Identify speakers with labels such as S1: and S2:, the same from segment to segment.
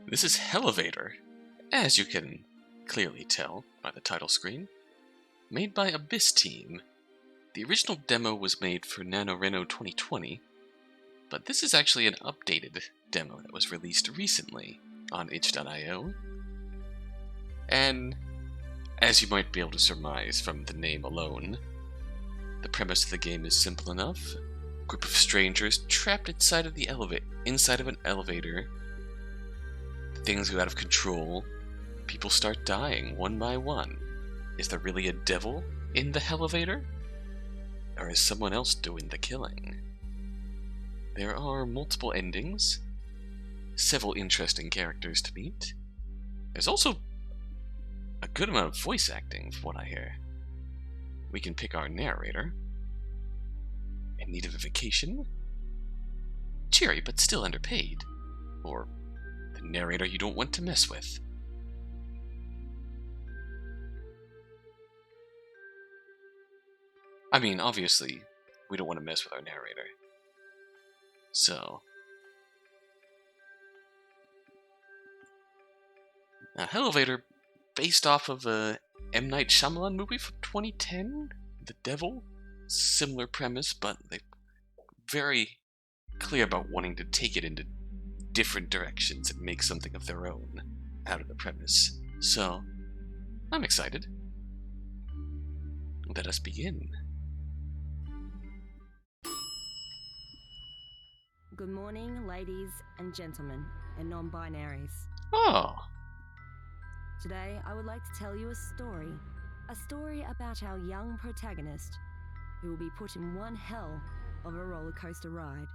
S1: This is Hellevator, as you can clearly tell by the title screen, made by Abyss Team. The original demo was made for NaNoReNo 2020, but this is actually an updated demo that was released recently on itch.io. And as you might be able to surmise from the name alone, the premise of the game is simple enough. A group of strangers trapped inside of an elevator. Things go out of control. People start dying one by one. Is there really a devil in the Hellevator? Or is someone else doing the killing? There are multiple endings, several interesting characters to meet. There's also a good amount of voice acting, from what I hear. We can pick our narrator. In need of a vacation? Cheery, but still underpaid. Or the narrator you don't want to mess with. I mean, obviously, we don't want to mess with our narrator. So, Hellevator, based off of a M. Night Shyamalan movie from 2010, The Devil. Similar premise, but they're very clear about wanting to take it into different directions and make something of their own out of the premise. So, I'm excited. Let us begin.
S2: Good morning, ladies and gentlemen, and non-binaries.
S1: Oh!
S2: Today, I would like to tell you a story about our young protagonist, who will be put in one hell of a roller coaster ride.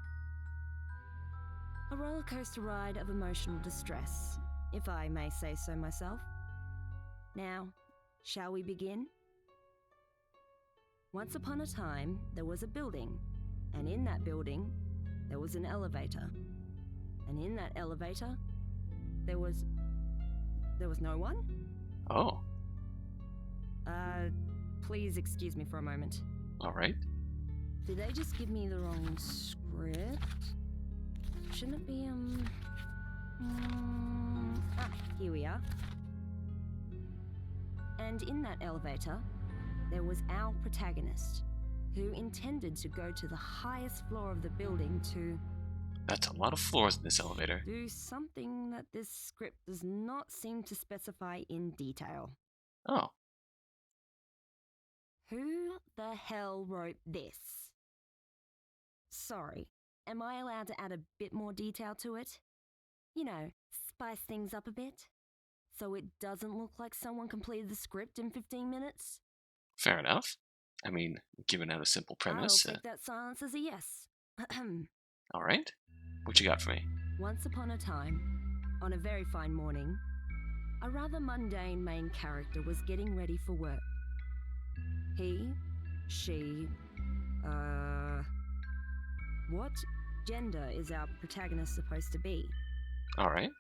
S2: A roller coaster ride of emotional distress, if I may say so myself. Now, shall we begin? Once upon a time, there was a building, and in that building, there was an elevator. And in that elevator, there was no one?
S1: Oh.
S2: Please excuse me for a moment.
S1: Alright.
S2: Did they just give me the wrong script? Shouldn't it be, here we are. And in that elevator, there was our protagonist, who intended to go to the highest floor of the building to...
S1: That's a lot of floors in this elevator.
S2: ...do something that this script does not seem to specify in detail.
S1: Oh.
S2: Who the hell wrote this? Sorry, am I allowed to add a bit more detail to it? You know, spice things up a bit? So it doesn't look like someone completed the script in 15 minutes?
S1: Fair enough. I mean, given out a simple premise...
S2: I'll take that silence as a yes.
S1: Alright. What you got for me?
S2: Once upon a time, on a very fine morning, a rather mundane main character was getting ready for work. She, what gender is our protagonist supposed to be?
S1: Alright.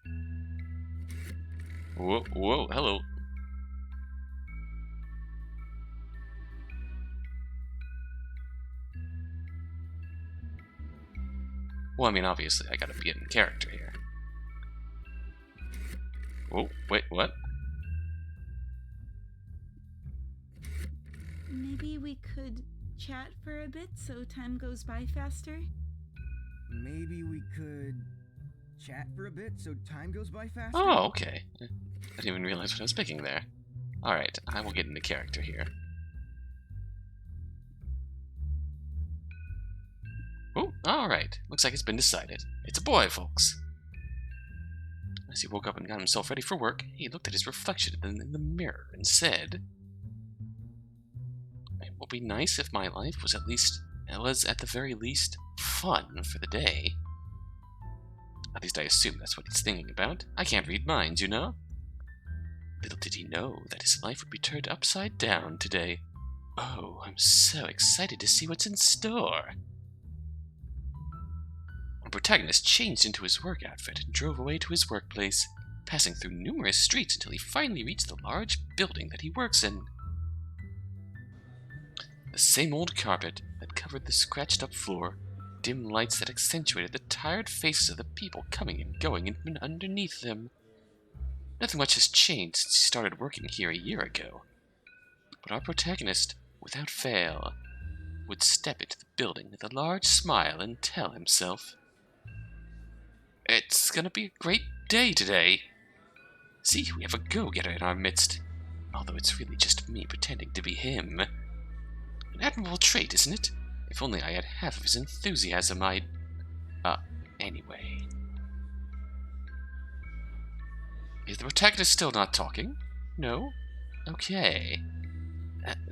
S1: Whoa, hello. Well, I mean, obviously, I gotta be in character here. Oh, wait, what?
S3: Maybe we could chat for a bit so time goes by faster?
S4: Maybe we could chat for a bit so time goes by faster?
S1: Oh, okay. I didn't even realize what I was picking there. Alright, I will get into character here. Oh, alright. Looks like it's been decided. It's a boy, folks. As he woke up and got himself ready for work, he looked at his reflection in the mirror and said, "It would be nice if my life was at the very least fun for the day." At least I assume that's what he's thinking about. I can't read minds, you know? Little did he know that his life would be turned upside down today. Oh, I'm so excited to see what's in store. Our protagonist changed into his work outfit and drove away to his workplace, passing through numerous streets until he finally reached the large building that he works in. The same old carpet that covered the scratched-up floor, dim lights that accentuated the tired faces of the people coming and going in underneath them, Nothing much has changed since he started working here a year ago. But our protagonist, without fail, would step into the building with a large smile and tell himself, "It's gonna be a great day today. See, we have a go-getter in our midst, although it's really just me pretending to be him. An admirable trait, isn't it? If only I had half of his enthusiasm, I'd... anyway. Is the protagonist still not talking? No? Okay.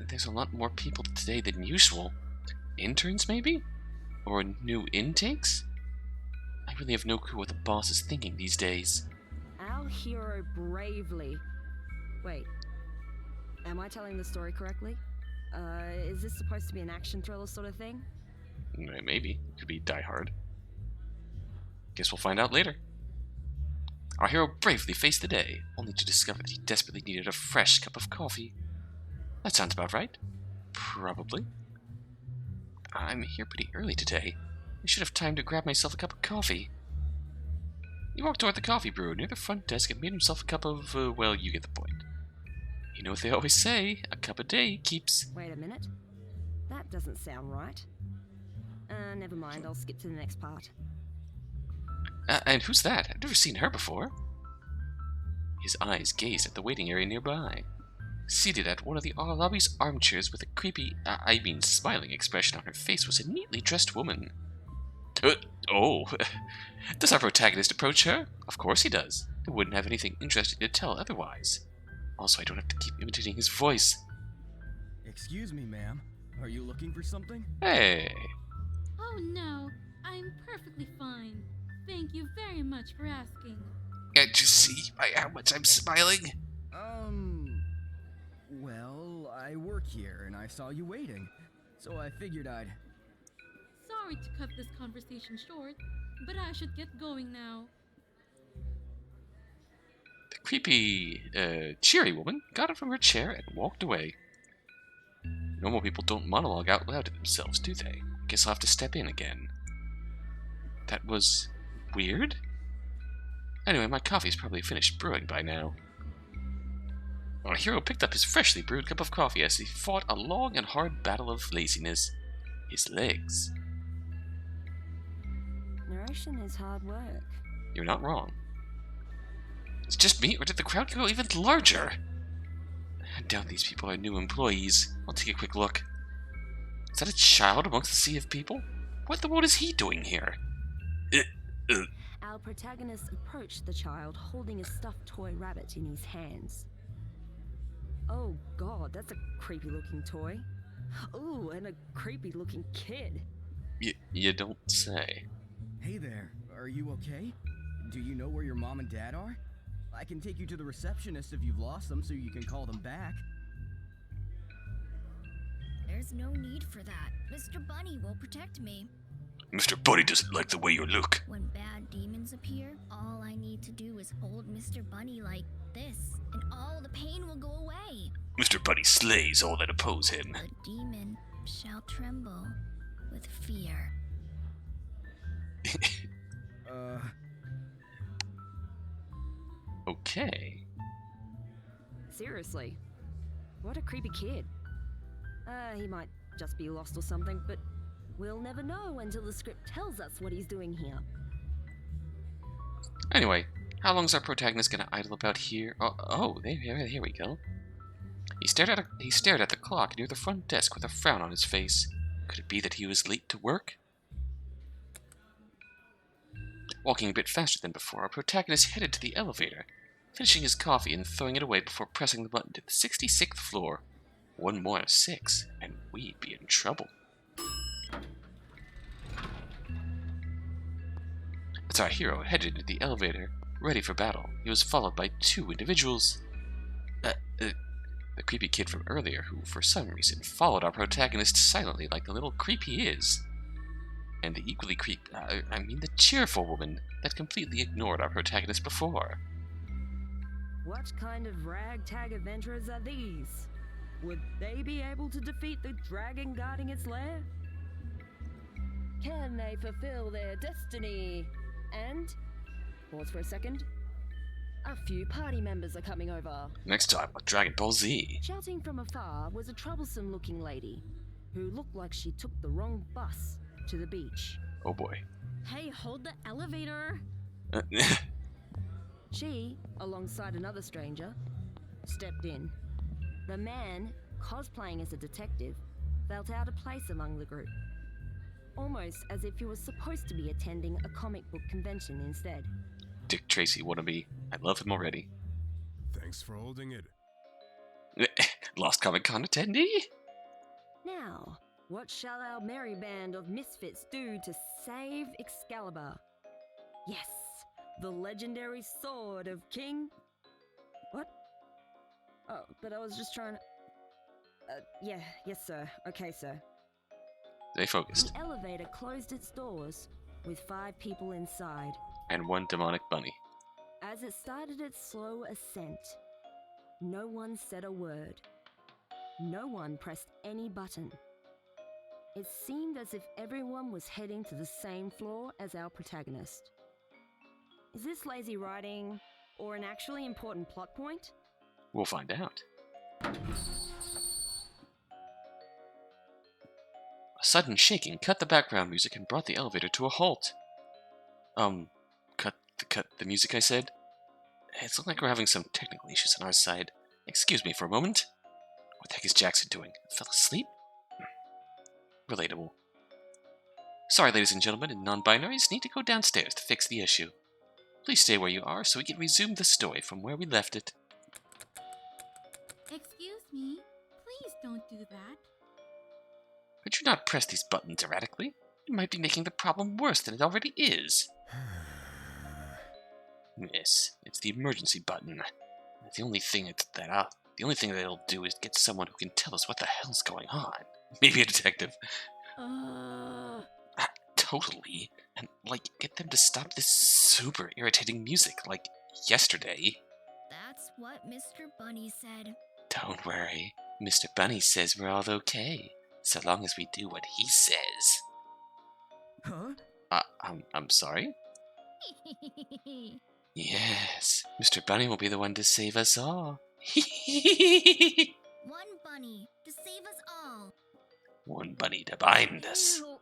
S1: There's a lot more people today than usual. Interns, maybe? Or new intakes? I really have no clue what the boss is thinking these days.
S2: Our hero bravely... Wait. Am I telling the story correctly? Is this supposed to be an action thriller sort of thing?
S1: Maybe. It could be Die Hard. Guess we'll find out later. Our hero bravely faced the day, only to discover that he desperately needed a fresh cup of coffee. That sounds about right. Probably. I'm here pretty early today. I should have time to grab myself a cup of coffee. He walked toward the coffee brewer near the front desk and made himself a cup of, well, you get the point. You know what they always say, a cup a day keeps...
S2: Wait a minute. That doesn't sound right. Never mind, I'll skip to the next part.
S1: And who's that? I've never seen her before. His eyes gazed at the waiting area nearby. Seated at one of the lobby's armchairs with a creepy, smiling expression on her face was a neatly dressed woman. Oh, does our protagonist approach her? Of course he does. He wouldn't have anything interesting to tell otherwise. Also, I don't have to keep imitating his voice.
S4: Excuse me, ma'am. Are you looking for something?
S1: Hey.
S5: Oh no, I'm perfectly fine. Thank you very much for asking.
S1: Can't you see by how much I'm smiling?
S4: Well, I work here and I saw you waiting, so I figured I'd...
S5: Sorry to cut this conversation short, but I should get going now.
S1: The creepy, cheery woman got up from her chair and walked away. Normal people don't monologue out loud to themselves, do they? Guess I'll have to step in again. That was... weird? Anyway, my coffee's probably finished brewing by now. Our hero picked up his freshly brewed cup of coffee as he fought a long and hard battle of laziness. His legs.
S2: Narration is hard work.
S1: You're not wrong. It's just me, or did the crowd go even larger? I doubt these people are new employees. I'll take a quick look. Is that a child amongst the sea of people? What the world is he doing here?
S2: Our protagonist approached the child holding a stuffed toy rabbit in his hands. Oh god, that's a creepy looking toy. Ooh, and a creepy looking kid.
S1: You don't say.
S4: Hey there, are you okay? Do you know where your mom and dad are? I can take you to the receptionist if you've lost them so you can call them back.
S6: There's no need for that. Mr. Bunny will protect me.
S1: Mr. Bunny doesn't like the way you look.
S6: When bad demons appear, all I need to do is hold Mr. Bunny like this, and all the pain will go away.
S1: Mr. Bunny slays all that oppose him.
S6: The demon shall tremble with fear.
S1: Okay.
S2: Seriously. What a creepy kid. He might just be lost or something, but we'll never know until the script tells us what he's doing here.
S1: Anyway, how long is our protagonist gonna idle about here? Here we go. He stared at the clock near the front desk with a frown on his face. Could it be that he was late to work? Walking a bit faster than before, our protagonist headed to the elevator, finishing his coffee and throwing it away before pressing the button to the 66th floor. One more of 6, and we'd be in trouble. As our hero headed into the elevator, ready for battle, he was followed by 2 individuals. The creepy kid from earlier, who, for some reason, followed our protagonist silently like the little creep he is. And the equally the cheerful woman that completely ignored our protagonist before.
S2: What kind of ragtag adventurers are these? Would they be able to defeat the dragon guarding its lair? Can they fulfill their destiny? And, pause for a second, A few party members are coming over.
S1: Next time on Dragon Ball Z.
S2: Shouting from afar was a troublesome-looking lady who looked like she took the wrong bus to the beach.
S1: Oh boy.
S5: Hey, hold the elevator!
S2: She, alongside another stranger, stepped in. The man, cosplaying as a detective, felt out of place among the group. Almost as if he was supposed to be attending a comic book convention instead.
S1: Dick Tracy wannabe. I love him already.
S7: Thanks for holding it.
S1: Lost Comic Con attendee?
S2: Now, what shall our merry band of misfits do to save Excalibur? Yes, the legendary sword of King... What? Oh, but I was just trying to... yes sir. Okay, sir.
S1: They focused.
S2: The elevator closed its doors, with 5 people inside.
S1: And 1 demonic bunny.
S2: As it started its slow ascent, no one said a word. No one pressed any button. It seemed as if everyone was heading to the same floor as our protagonist. Is this lazy writing, or an actually important plot point?
S1: We'll find out. A sudden shaking cut the background music and brought the elevator to a halt. Cut the music, I said. It's looking like we're having some technical issues on our side. Excuse me for a moment. What the heck is Jackson doing? Fell asleep? Relatable. Sorry, ladies and gentlemen, and non-binaries need to go downstairs to fix the issue. Please stay where you are so we can resume the story from where we left it.
S5: Excuse me, please don't do that.
S1: Could you not press these buttons erratically? You might be making the problem worse than it already is. Yes, it's the emergency button. The only thing that it'll do is get someone who can tell us what the hell's going on. Maybe a detective. Totally. And, get them to stop this super irritating music, like yesterday.
S6: That's what Mr. Bunny said.
S1: Don't worry. Mr. Bunny says we're all okay, so long as we do what he says.
S4: Huh?
S1: I'm sorry? Yes, Mr. Bunny will be the one to save us all.
S6: One bunny to save us all.
S1: One bunny to bind us.
S2: Ew,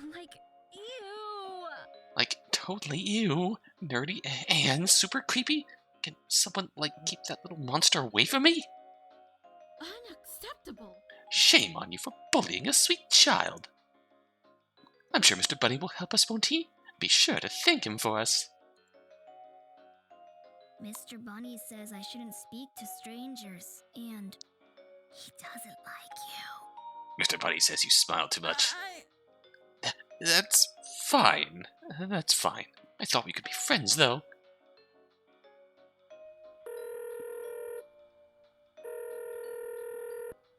S2: ew.
S1: Like, totally ew, nerdy, and super creepy. Can someone, keep that little monster away from me?
S5: Unacceptable!
S1: Shame on you for bullying a sweet child. I'm sure Mr. Bunny will help us, won't he? Be sure to thank him for us.
S6: Mr. Bunny says I shouldn't speak to strangers, and he doesn't like you.
S1: Mr. Bunny says you smile too much. That's fine. That's fine. I thought we could be friends, though.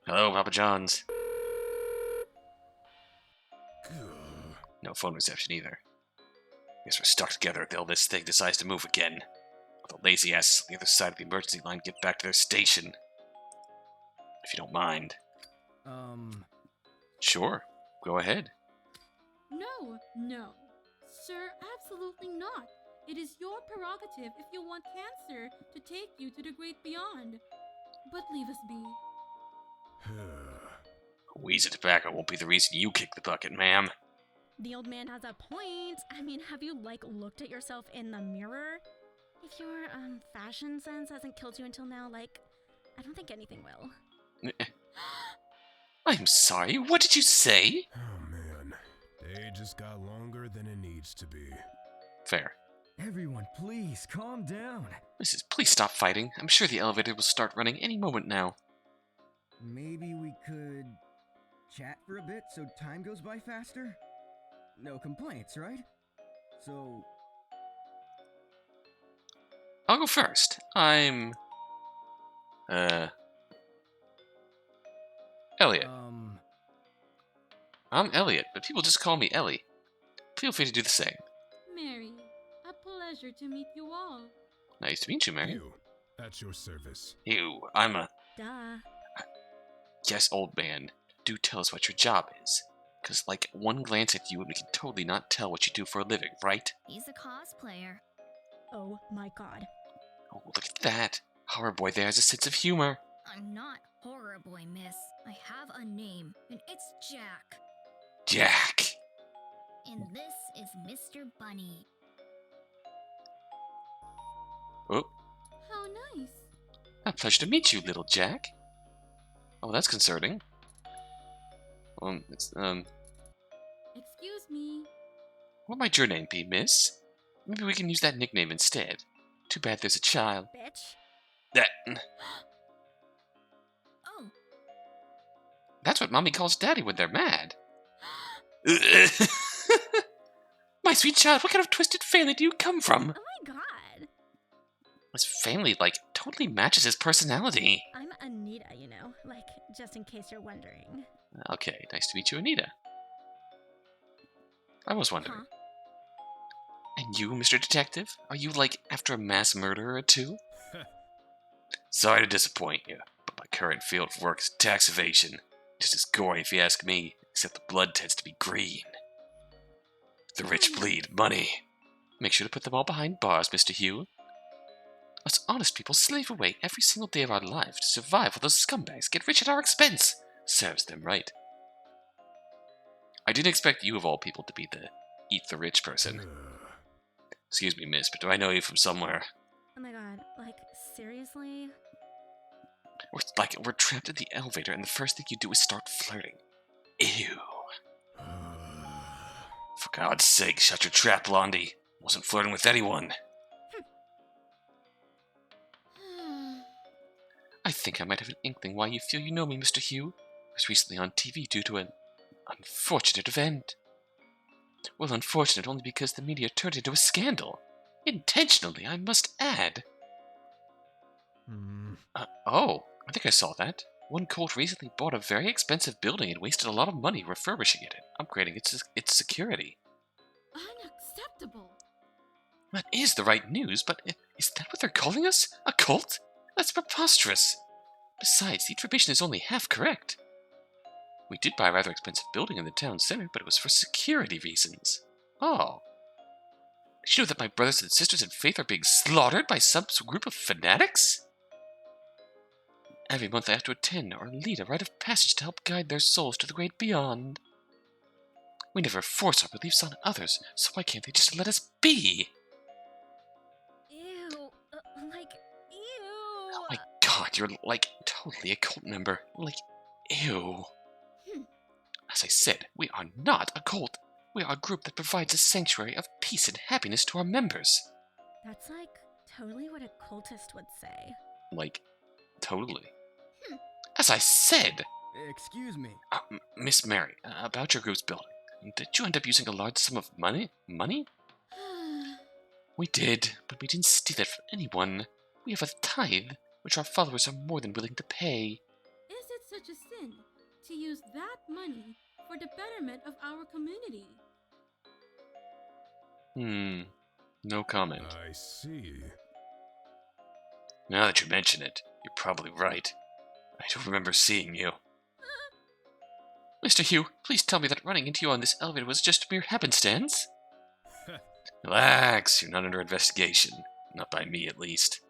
S1: Hello, Papa John's. No phone reception either. Guess we're stuck together until this thing decides to move again. While the lazy asses on the other side of the emergency line get back to their station. If you don't mind. Sure. Go ahead.
S5: No. Sir, absolutely not. It is your prerogative if you want cancer to take you to the great beyond. But leave us be.
S1: A wheeze of tobacco won't be the reason you kick the bucket, ma'am.
S8: The old man has a point. I mean, have you, looked at yourself in the mirror? If your, fashion sense hasn't killed you until now, I don't think anything will.
S1: I'm sorry, what did you say?
S7: Oh man, day just got longer than it needs to be.
S1: Fair.
S4: Everyone, please, calm down.
S1: Mrs., please stop fighting. I'm sure the elevator will start running any moment now.
S4: Maybe we could chat for a bit so time goes by faster? No complaints, right? So...
S1: I'll go first. I'm... Elliot. I'm Elliot, but people just call me Ellie. Feel free to do the same.
S5: Mary, a pleasure to meet you all.
S1: Nice to meet you, Mary.
S7: You, at your service.
S1: You, I'm a...
S8: Duh.
S1: Yes, old man. Do tell us what your job is. 'Cause, one glance at you and we can totally not tell what you do for a living, right?
S6: He's a cosplayer.
S8: Oh my god.
S1: Oh, look at that. Horror Boy there has a sense of humor.
S6: I'm not Horror Boy, miss. I have a name, and it's Jack.
S1: Jack.
S6: And this is Mr. Bunny.
S1: Oh,
S5: How nice.
S1: a pleasure to meet you, little Jack. Oh, that's concerning.
S5: Excuse me.
S1: What might your name be, miss? Maybe we can use that nickname instead. Too bad there's a child.
S8: Bitch.
S1: That.
S6: Oh,
S1: That's what Mommy calls Daddy when they're mad. My sweet child, what kind of twisted family do you come from?
S8: Oh my god.
S1: His family, totally matches his personality.
S8: I'm Anita, you know. Like, just in case you're wondering.
S1: Okay, nice to meet you, Anita. I was wondering.
S8: Huh?
S1: And you, Mr. Detective? Are you, after a mass murder or two? Sorry to disappoint you, but my current field of work is tax evasion. Just as gory if you ask me, except the blood tends to be green. The rich bleed money. Make sure to put them all behind bars, Mr. Hugh. Us honest people slave away every single day of our lives to survive while those scumbags get rich at our expense. Serves them right. I didn't expect you of all people to be the eat the rich person. Excuse me, miss, but do I know you from somewhere?
S8: Oh my god. Like, seriously?
S1: We're trapped in the elevator and the first thing you do is start flirting. Ew. For God's sake, shut your trap, Blondie. Wasn't flirting with anyone. I think I might have an inkling why you feel you know me, Mr. Hugh. I was recently on TV due to an unfortunate event. Well, unfortunate only because the media turned it into a scandal. Intentionally, I must add. Oh, I think I saw that. One cult recently bought a very expensive building and wasted a lot of money refurbishing it and upgrading its security.
S5: Unacceptable.
S1: That is the right news, but is that what they're calling us? A cult? That's preposterous. Besides, the information is only half correct. We did buy a rather expensive building in the town center, but it was for security reasons. Oh. Did you know that my brothers and sisters in faith are being slaughtered by some group of fanatics? Every month I have to attend or lead a rite of passage to help guide their souls to the great beyond. We never force our beliefs on others, so why can't they just let us be?
S8: Ew. Ew.
S1: Oh my god, you're totally a cult member. Ew. As I said, we are not a cult. We are a group that provides a sanctuary of peace and happiness to our members.
S8: That's totally what a cultist would say.
S1: Totally. As I said,
S4: Excuse me.
S1: Miss Mary, about your group's building. Did you end up using a large sum of money? Money? We did, but we didn't steal it from anyone. We have a tithe, which our followers are more than willing to pay.
S5: Is it such a sin to use that money for the betterment of our community?
S1: No comment.
S7: I see.
S1: Now that you mention it, you're probably right. I don't remember seeing you. Mr. Hugh, please tell me that running into you on this elevator was just mere happenstance? Relax, you're not under investigation. Not by me, at least.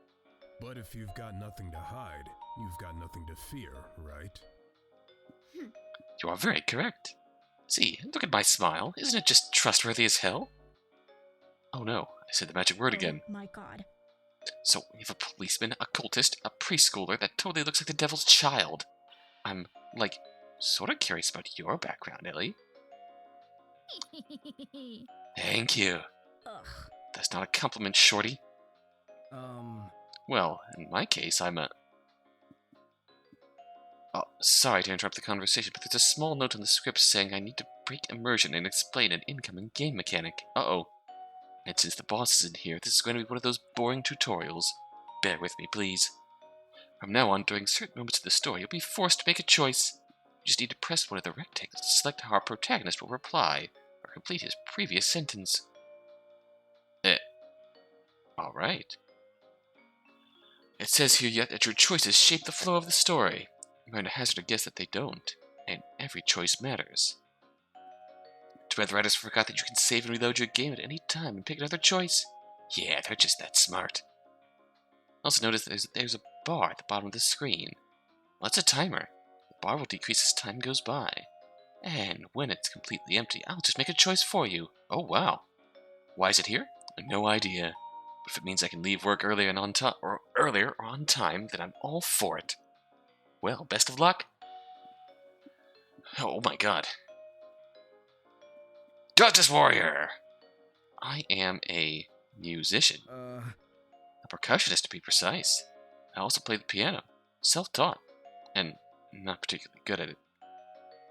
S7: But if you've got nothing to hide, you've got nothing to fear, right?
S1: You are very correct. See, look at my smile. Isn't it just trustworthy as hell? Oh no, I said the magic word again.
S8: Oh my god.
S1: So we have a policeman, a cultist, a preschooler that totally looks like the devil's child. I'm, sort of curious about your background, Ellie. Thank you.
S8: Ugh.
S1: That's not a compliment, shorty. Well, in my case, I'm a... Oh, sorry to interrupt the conversation, but there's a small note on the script saying I need to break immersion and explain an incoming game mechanic. Uh-oh. And since the boss isn't here, this is going to be one of those boring tutorials. Bear with me, please. From now on, during certain moments of the story, you'll be forced to make a choice. You just need to press one of the rectangles to select how our protagonist will reply, or complete his previous sentence. Alright. It says here yet that your choices shape the flow of the story. I'm going to hazard a guess that they don't, and every choice matters. Too bad the writers forgot that you can save and reload your game at any time and pick another choice. Yeah, they're just that smart. Also notice there's a bar at the bottom of the screen. Well, that's a timer. The bar will decrease as time goes by. And when it's completely empty, I'll just make a choice for you. Oh, wow. Why is it here? No idea. But if it means I can leave work earlier and on time, then I'm all for it. Well, best of luck. Oh my god. Justice Warrior! I am a musician. A percussionist, to be precise. I also play the piano. Self-taught. And not particularly good at it.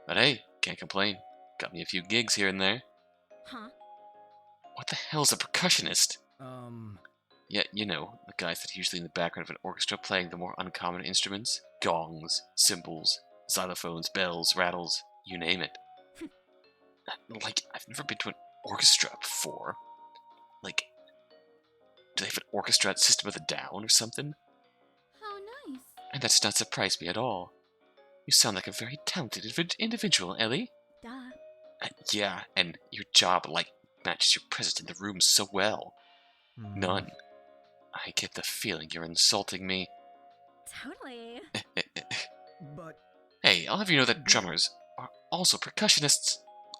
S1: But hey, can't complain. Got me a few gigs here and there.
S8: Huh?
S1: What the hell's a percussionist? Yeah, you know, the guys that are usually in the background of an orchestra playing the more uncommon instruments. Gongs, cymbals, xylophones, bells, rattles, you name it. Like, I've never been to an orchestra before. Like, do they have an orchestra at System of a Down or something?
S5: How nice.
S1: And that does not surprise me at all. You sound like a very talented individual, Ellie.
S8: Duh.
S1: Yeah, and your job, like, matches your presence in the room so well. None. I get the feeling you're insulting me.
S8: Totally.
S4: But
S1: Hey, I'll have you know that drummers are also percussionists.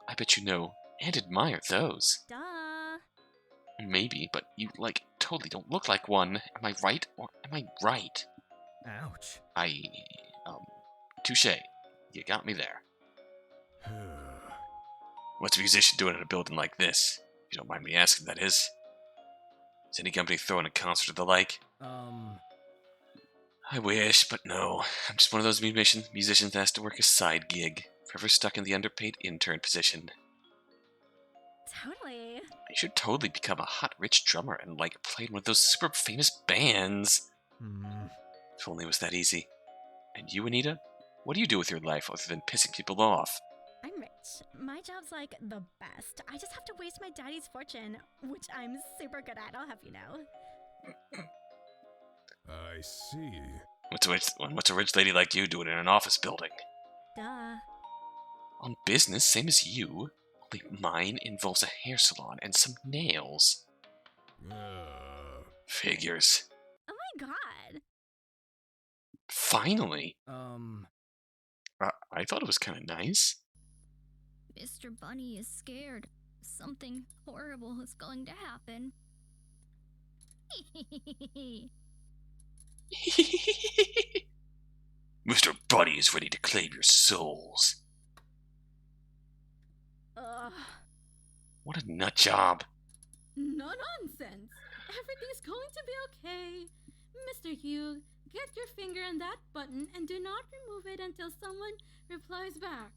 S1: I bet you know and admire those.
S8: Duh.
S1: Maybe, but you, like, totally don't look like one. Am I right, or am I right?
S4: ouch.
S1: Touche. You got me there. What's a musician doing in a building like this? If you don't mind me asking, that is. Is any company throwing a concert or the like? I wish, but no. I'm just one of those musicians that has to work a side gig. Forever stuck in the underpaid intern position.
S8: Totally.
S1: I should totally become a hot, rich drummer and, like, play in one of those super famous bands. If only it was that easy. And you, Anita? What do you do with your life other than pissing people off?
S8: I'm rich. My job's like the best. I just have to waste my daddy's fortune, which I'm super good at, I'll have you know.
S7: I see.
S1: What's a rich lady like you doing in an office building?
S8: Duh.
S1: On business, same as you. Only mine involves a hair salon and some nails. Figures.
S8: Oh my god.
S1: Finally. I thought it was kind of nice.
S6: Mr. Bunny is scared. Something horrible is going to happen.
S1: Mr. Bunny is ready to claim your souls.
S8: Ugh.
S1: What a nut job.
S5: No nonsense. Everything's going to be okay. Mr. Hugh, get your finger on that button and do not remove it until someone replies back.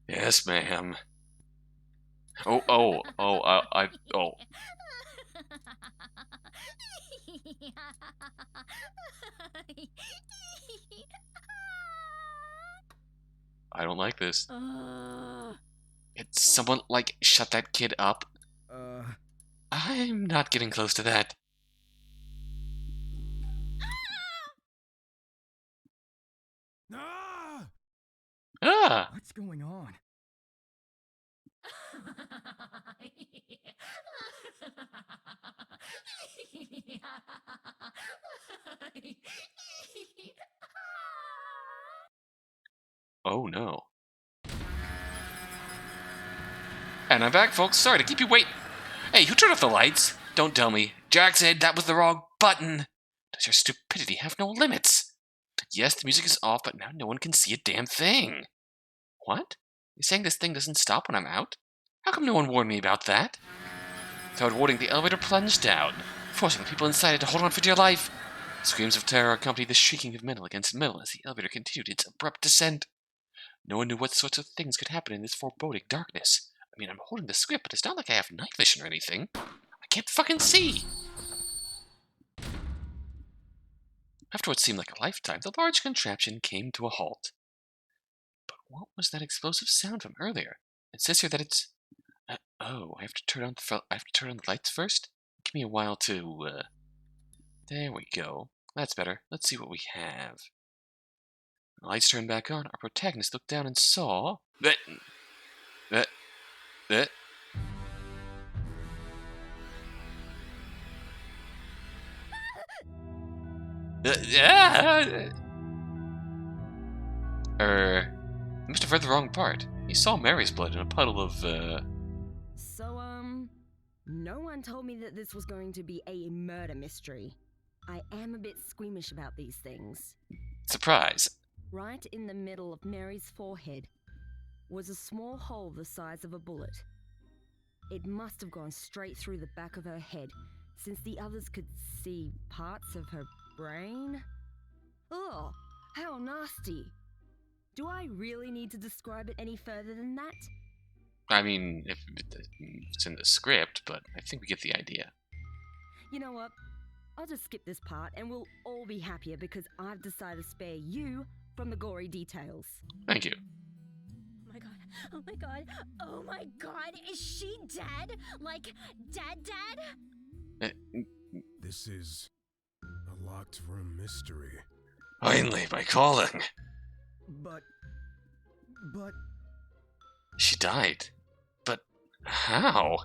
S1: Yes, ma'am. Oh. I don't like this. It's someone, like, shut that kid up. I'm not getting close to that. Ah!
S4: What's going on?
S1: Oh no. And I'm back, folks. Sorry to keep you waiting. Hey, who turned off the lights? Don't tell me. Jack said that was the wrong button. Does your stupidity have no limits? Yes, the music is off, but now no one can see a damn thing. What? You're saying this thing doesn't stop when I'm out? How come no one warned me about that? Without warning, the elevator plunged down, forcing the people inside it to hold on for dear life. Screams of terror accompanied the shrieking of metal against metal as the elevator continued its abrupt descent. No one knew what sorts of things could happen in this foreboding darkness. I mean, I'm holding the script, but it's not like I have night vision or anything. I can't fucking see! After what seemed like a lifetime, the large contraption came to a halt. But what was that explosive sound from earlier? It says here that it's... I have to turn on the lights first? Give me a while to, There we go. That's better. Let's see what we have. The lights turned back on. Our protagonist looked down and saw... That... You must have read the wrong part. You saw Mary's blood in a puddle of,
S2: So, no one told me that this was going to be a murder mystery. I am a bit squeamish about these things.
S1: surprise.
S2: Right in the middle of Mary's forehead was a small hole the size of a bullet. It must have gone straight through the back of her head, since the others could see parts of her brain. Ugh, how nasty. Do I really need to describe it any further than that?
S1: I mean, if it's in the script, but I think we get the idea.
S2: You know what? I'll just skip this part and we'll all be happier because I've decided to spare you from the gory details.
S1: Thank you.
S8: Oh my god. Oh my god. Oh my god. Is she dead? Like, dead?
S7: This is a locked room mystery.
S1: Finally, my calling.
S4: But...
S1: She died. But how?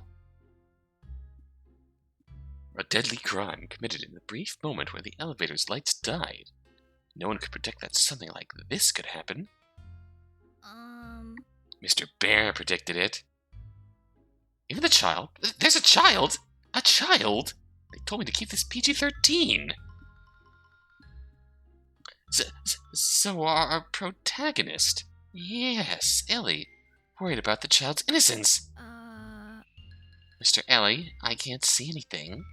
S1: A deadly crime committed in the brief moment where the elevator's lights died. No one could predict that something like this could happen. Mr. Bear predicted it. Even the child. There's a child! A child! They told me to keep this PG-13. So our protagonist. Yes, Ellie. Worried about the child's innocence. Mr. Ellie, I can't see anything.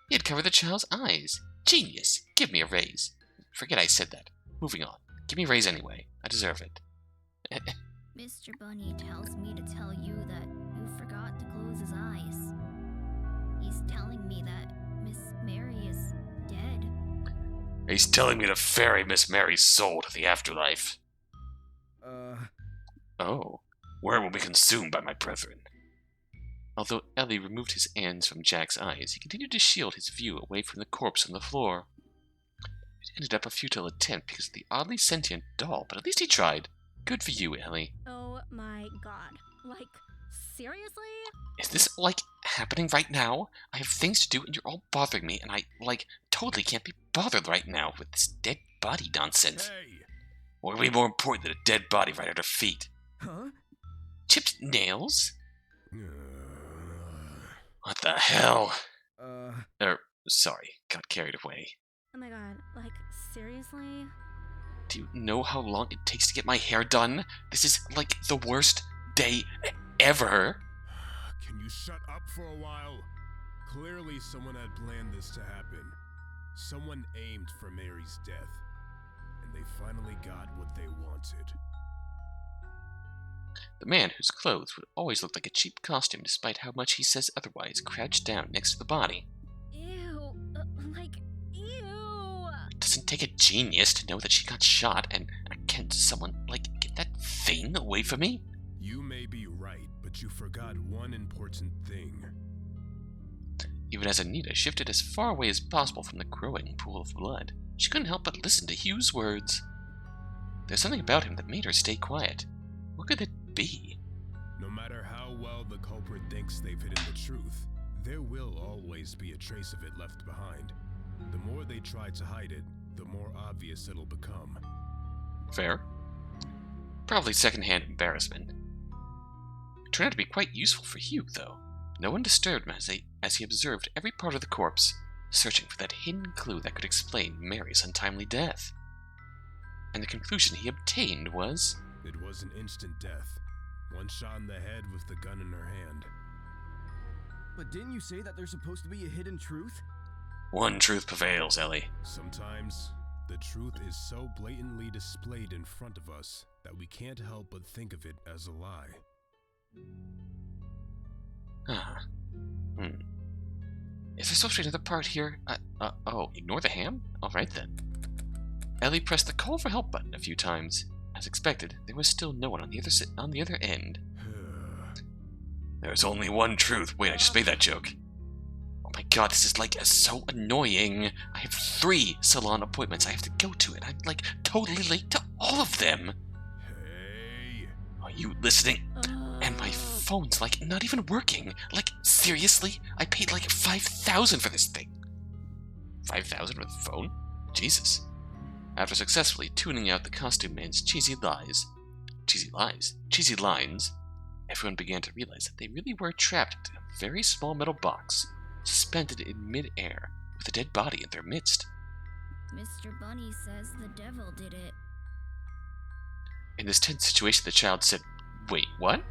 S1: He had covered the child's eyes. Genius. Give me a raise. Forget I said that. Moving on. Give me a raise anyway. I deserve it.
S6: Mr. Bunny tells me to tell you that you forgot to close his eyes. He's telling me that Miss Mary is dead.
S1: He's telling me to ferry Miss Mary's soul to the afterlife. Oh. Where will be consumed by my brethren? Although Ellie removed his hands from Jack's eyes, he continued to shield his view away from the corpse on the floor. It ended up a futile attempt because of the oddly sentient doll, but at least he tried. Good for you, Ellie.
S8: Oh my god. Like, seriously?
S1: Is this, like, happening right now? I have things to do and you're all bothering me, and I, like, totally can't be bothered right now with this dead body nonsense.
S7: Hey!
S1: What would be more important than a dead body right at her feet?
S4: Huh?
S1: Chipped nails? What the hell? Sorry, got carried away.
S8: Oh my god. Like, seriously?
S1: Do you know how long it takes to get my hair done? This is, like, the worst day ever.
S7: Can you shut up for a while? Clearly someone had planned this to happen. Someone aimed for Mary's death. And they finally got what they wanted.
S1: The man whose clothes would always look like a cheap costume despite how much he says otherwise crouched down next to the body.
S8: Ew. Ew.
S1: It doesn't take a genius to know that she got shot, and can't someone, like, get that thing away from me?
S7: You may be right, but you forgot one important thing.
S1: Even as Anita shifted as far away as possible from the growing pool of blood, she couldn't help but listen to Hugh's words. There's something about him that made her stay quiet. What could it be?
S7: No matter how well the culprit thinks they've hidden the truth, there will always be a trace of it left behind. The more they try to hide it, the more obvious it'll become.
S1: Fair. Probably secondhand embarrassment. It turned out to be quite useful for Hugh, though. No one disturbed him as he observed every part of the corpse, searching for that hidden clue that could explain Mary's untimely death. And the conclusion he obtained was...
S7: It was an instant death. One shot in the head with the gun in her hand.
S4: But didn't you say that there's supposed to be a hidden truth?
S1: One truth prevails, Ellie.
S7: Sometimes, the truth is so blatantly displayed in front of us that we can't help but think of it as a lie.
S1: Is there supposed to be another part here? Oh, ignore the ham? Alright then. Ellie pressed the call for help button a few times. As expected, there was still no one on the other end. There's only one truth. Wait, I just made that joke. Oh my god, this is, like, so annoying. I have 3 salon appointments I have to go to, and I'm, like, totally late to all of them.
S7: Hey!
S1: Are you listening? And my phone's, like, not even working. Like, seriously? I paid, like, $5,000 for this thing. $5,000 for the phone? Jesus. After successfully tuning out the costume man's cheesy lines, everyone began to realize that they really were trapped in a very small metal box, suspended in mid-air, with a dead body in their midst.
S6: Mr. Bunny says the devil did it.
S1: In this tense situation, the child said, "Wait, what?"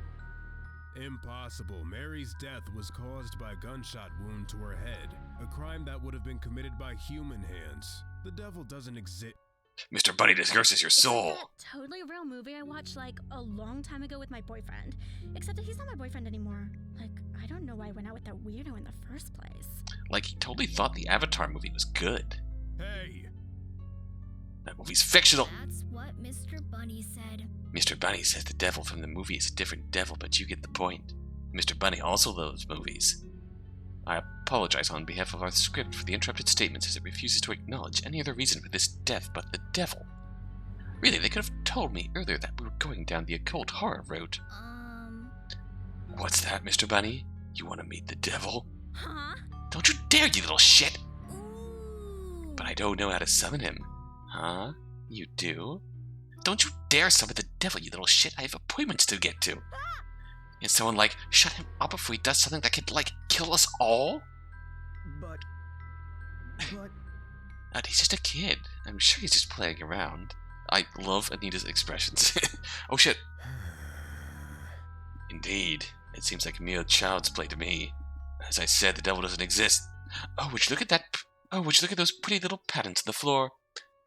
S7: Impossible. Mary's death was caused by a gunshot wound to her head, a crime that would have been committed by human hands. The devil doesn't exist.
S1: Mr. Bunny discurses your soul.
S8: It's a totally real movie I watched like a long time ago with my boyfriend. Except that he's not my boyfriend anymore. Like, I don't know why I went out with that weirdo in the first place.
S1: Like he totally thought the Avatar movie was good.
S7: Hey!
S1: That movie's fictional.
S6: That's what Mr. Bunny said.
S1: Mr. Bunny says the devil from the movie is a different devil, but you get the point. Mr. Bunny also loves movies. I apologize on behalf of our script for the interrupted statements as it refuses to acknowledge any other reason for this death but the devil. Really, they could have told me earlier that we were going down the occult horror route. What's that, Mr. Bunny? You want to meet the devil?
S8: Huh?
S1: Don't you dare, you little shit!
S6: Ooh.
S1: But I don't know how to summon him. Huh? You do? Don't you dare summon the devil, you little shit. I have appointments to get to. And someone like, shut him up before he does something that could, like, kill us all?
S4: But...
S1: He's just a kid. I'm sure he's just playing around. I love Anita's expressions. Oh shit. Indeed. It seems like mere child's play to me. As I said, the devil doesn't exist. Oh, would you look at that? Oh, would you look at those pretty little patterns on the floor?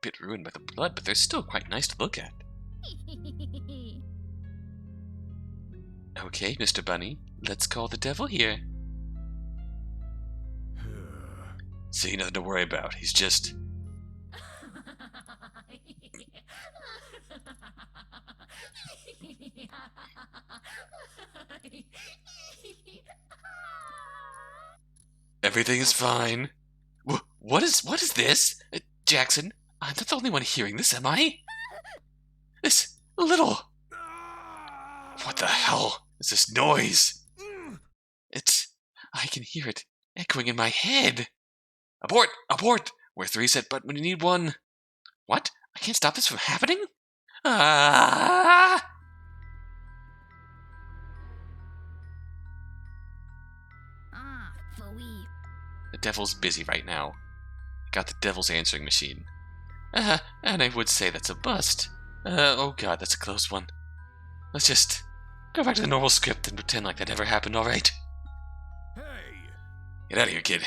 S1: Bit ruined by the blood, but they're still quite nice to look at. Okay, Mr. Bunny, let's call the devil here. See, nothing to worry about. He's just... Everything is fine. What is this? Jackson, I'm not the only one hearing this, am I? This little... What the hell is this noise? I can hear it echoing in my head. Abort! Abort! Where's the reset button when you need one? What? I can't stop this from happening? Ah!
S6: Phooey.
S1: The devil's busy right now. Got the devil's answering machine. And I would say that's a bust. Oh god, that's a close one. Let's just go back to the normal script and pretend like that never happened, alright?
S7: Hey!
S1: Get out of here, kid.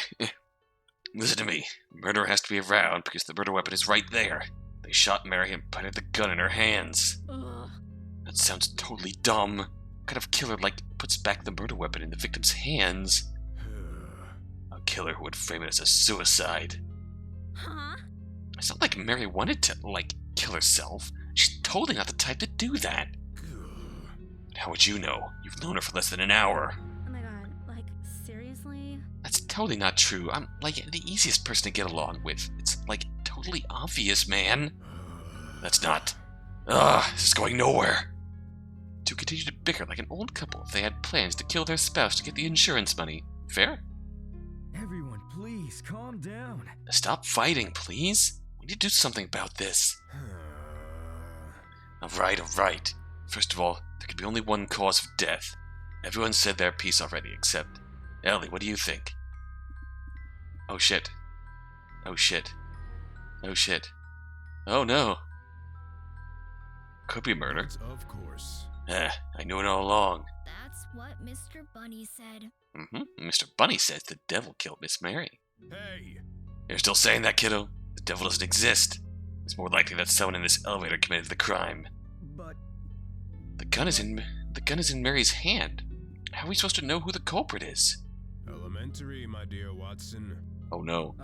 S1: Listen to me. Murderer has to be around because the murder weapon is right there. They shot Mary and planted the gun in her hands.
S8: Ugh.
S1: That sounds totally dumb. What kind of killer, like, puts back the murder weapon in the victim's hands? A killer who would frame it as a suicide.
S8: Huh?
S1: It's not like Mary wanted to, like, kill herself. She's totally not the type to do that. But how would you know? You've known her for less than an hour.
S8: Oh my god, like, seriously?
S1: That's totally not true. I'm, like, the easiest person to get along with. It's, like, totally obvious, man. That's not... this is going nowhere. To continue to bicker like an old couple if they had plans to kill their spouse to get the insurance money. Fair?
S4: Everyone, please, calm down.
S1: Stop fighting, please. We need to do something about this. Alright. First of all, there could be only one cause of death. Everyone said their piece already, except... Ellie, what do you think? Oh shit. Oh shit. Oh shit. Oh no. Could be murder.
S7: Of course.
S1: I knew it all along.
S6: That's what Mr. Bunny said.
S1: Mr. Bunny says the devil killed Miss Mary.
S7: Hey!
S1: You're still saying that, kiddo? The devil doesn't exist. It's more likely that someone in this elevator committed the crime.
S4: But...
S1: The gun is in Mary's hand. How are we supposed to know who the culprit is?
S7: Elementary, my dear Watson.
S1: Oh no.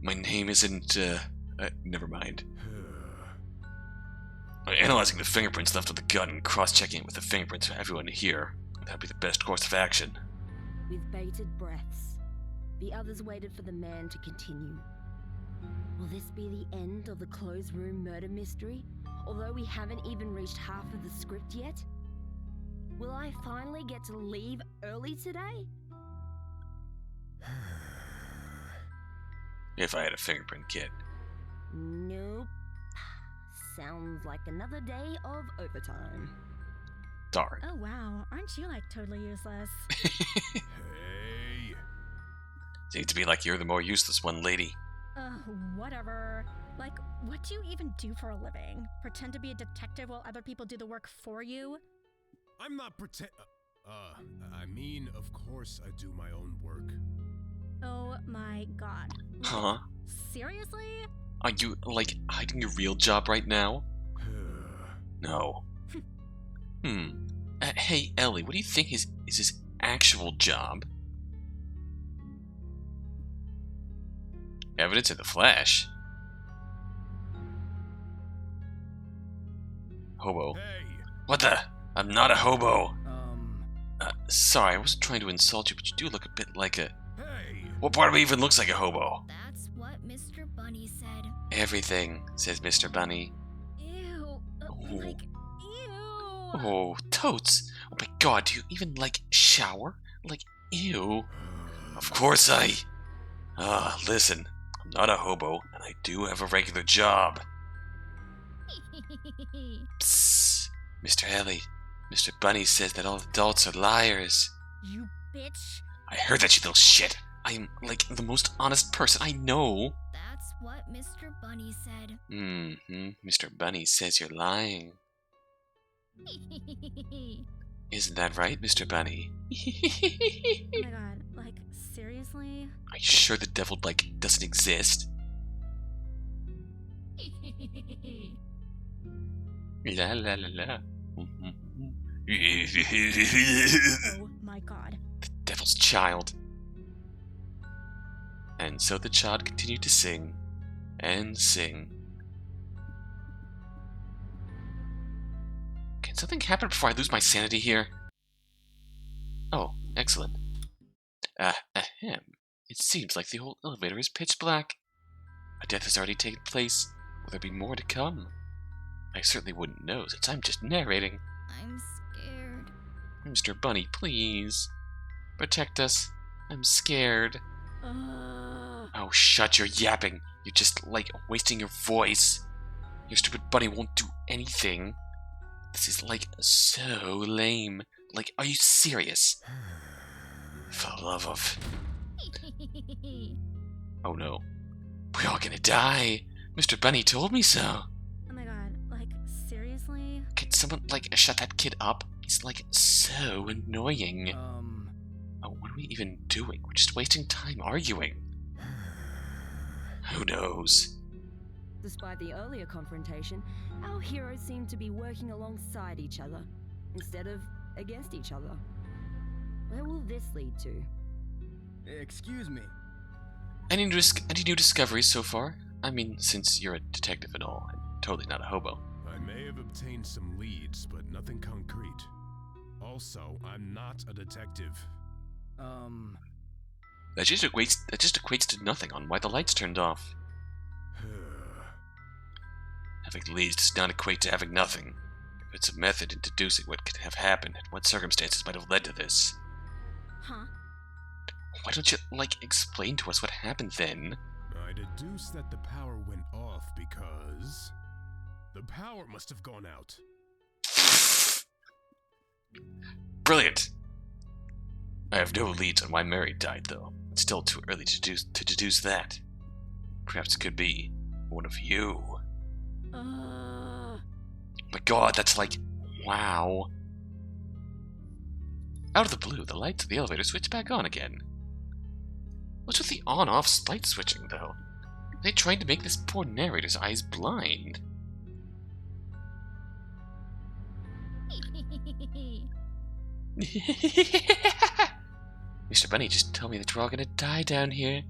S1: My name isn't, never mind. Analyzing the fingerprints left on the gun and cross-checking it with the fingerprints of everyone here. That'd be the best course of action.
S2: With bated breaths, the others waited for the man to continue. Will this be the end of the closed room murder mystery? Although we haven't even reached half of the script yet? Will I finally get to leave early today?
S1: If I had a fingerprint kit.
S2: Nope. Sounds like another day of overtime.
S1: Darn.
S8: Oh wow, aren't you like totally useless?
S7: Hey.
S1: Seems to be like you're the more useless one, lady.
S8: Whatever. Like, what do you even do for a living? Pretend to be a detective while other people do the work for you?
S7: I'm not I mean, of course I do my own work.
S8: Oh my god.
S1: Huh?
S8: Seriously?
S1: Are you, like, hiding your real job right now? No. Hey, Ellie, what do you think is his actual job? Evidence in the flesh. Hobo.
S7: Hey.
S1: What the? I'm not a hobo. Sorry, I wasn't trying to insult you, but you do look a bit like a...
S7: Hey.
S1: What part of me even looks like a hobo?
S6: That's what Mr. Bunny said.
S1: Everything, says Mr. Bunny.
S8: Ew. Like, ew.
S1: Oh, totes. Oh my god, do you even, like, shower? Like, ew. Of course I... listen. I'm not a hobo, and I do have a regular job. Psst. Mr. Ellie, Mr. Bunny says that all adults are liars.
S8: You bitch.
S1: I heard that, you little shit. I am, like, the most honest person I know.
S6: That's what Mr. Bunny said.
S1: Mr. Bunny says you're lying. Isn't that right, Mr. Bunny?
S8: Oh my god, like, seriously?
S1: Are you sure the devil, like, doesn't exist? La la la la.
S8: Oh my god.
S1: The devil's child. And so the child continued to sing and sing. Can something happen before I lose my sanity here? Oh, excellent. Ahem. It seems like the whole elevator is pitch black. A death has already taken place. Will there be more to come? I certainly wouldn't know, since I'm just narrating.
S6: I'm scared.
S1: Mr. Bunny, please. Protect us. I'm scared. Oh, shut your yapping. You're just, like, wasting your voice. Your stupid bunny won't do anything. This is, like, so lame. Like, are you serious? For the love of... Oh no. We're all gonna die. Mr. Bunny told me so.
S8: Oh my god, like, seriously?
S1: Can someone, like, shut that kid up? He's, like, so annoying. Oh, what are we even doing? We're just wasting time arguing. Who knows?
S2: Despite the earlier confrontation, our heroes seem to be working alongside each other, instead of against each other. Where will this lead to?
S4: Excuse me.
S1: Any new discoveries so far? I mean, since you're a detective and all, I'm totally not a hobo.
S7: I may have obtained some leads, but nothing concrete. Also, I'm not a detective.
S1: That just equates to nothing on why the lights turned off. Having leads does not equate to having nothing. If it's a method in deducing what could have happened and what circumstances might have led to this.
S8: Huh?
S1: Why don't you, like, explain to us what happened then?
S7: I deduce that the power went off because... the power must have gone out.
S1: Brilliant! I have no leads on why Mary died, though. It's still too early to deduce that. Perhaps it could be one of you. My god, that's like... wow. Out of the blue, the lights of the elevator switch back on again. What's with the on-off light switching, though? Are they trying to make this poor narrator's eyes blind? Mr. Bunny just told me that we're all gonna die down here.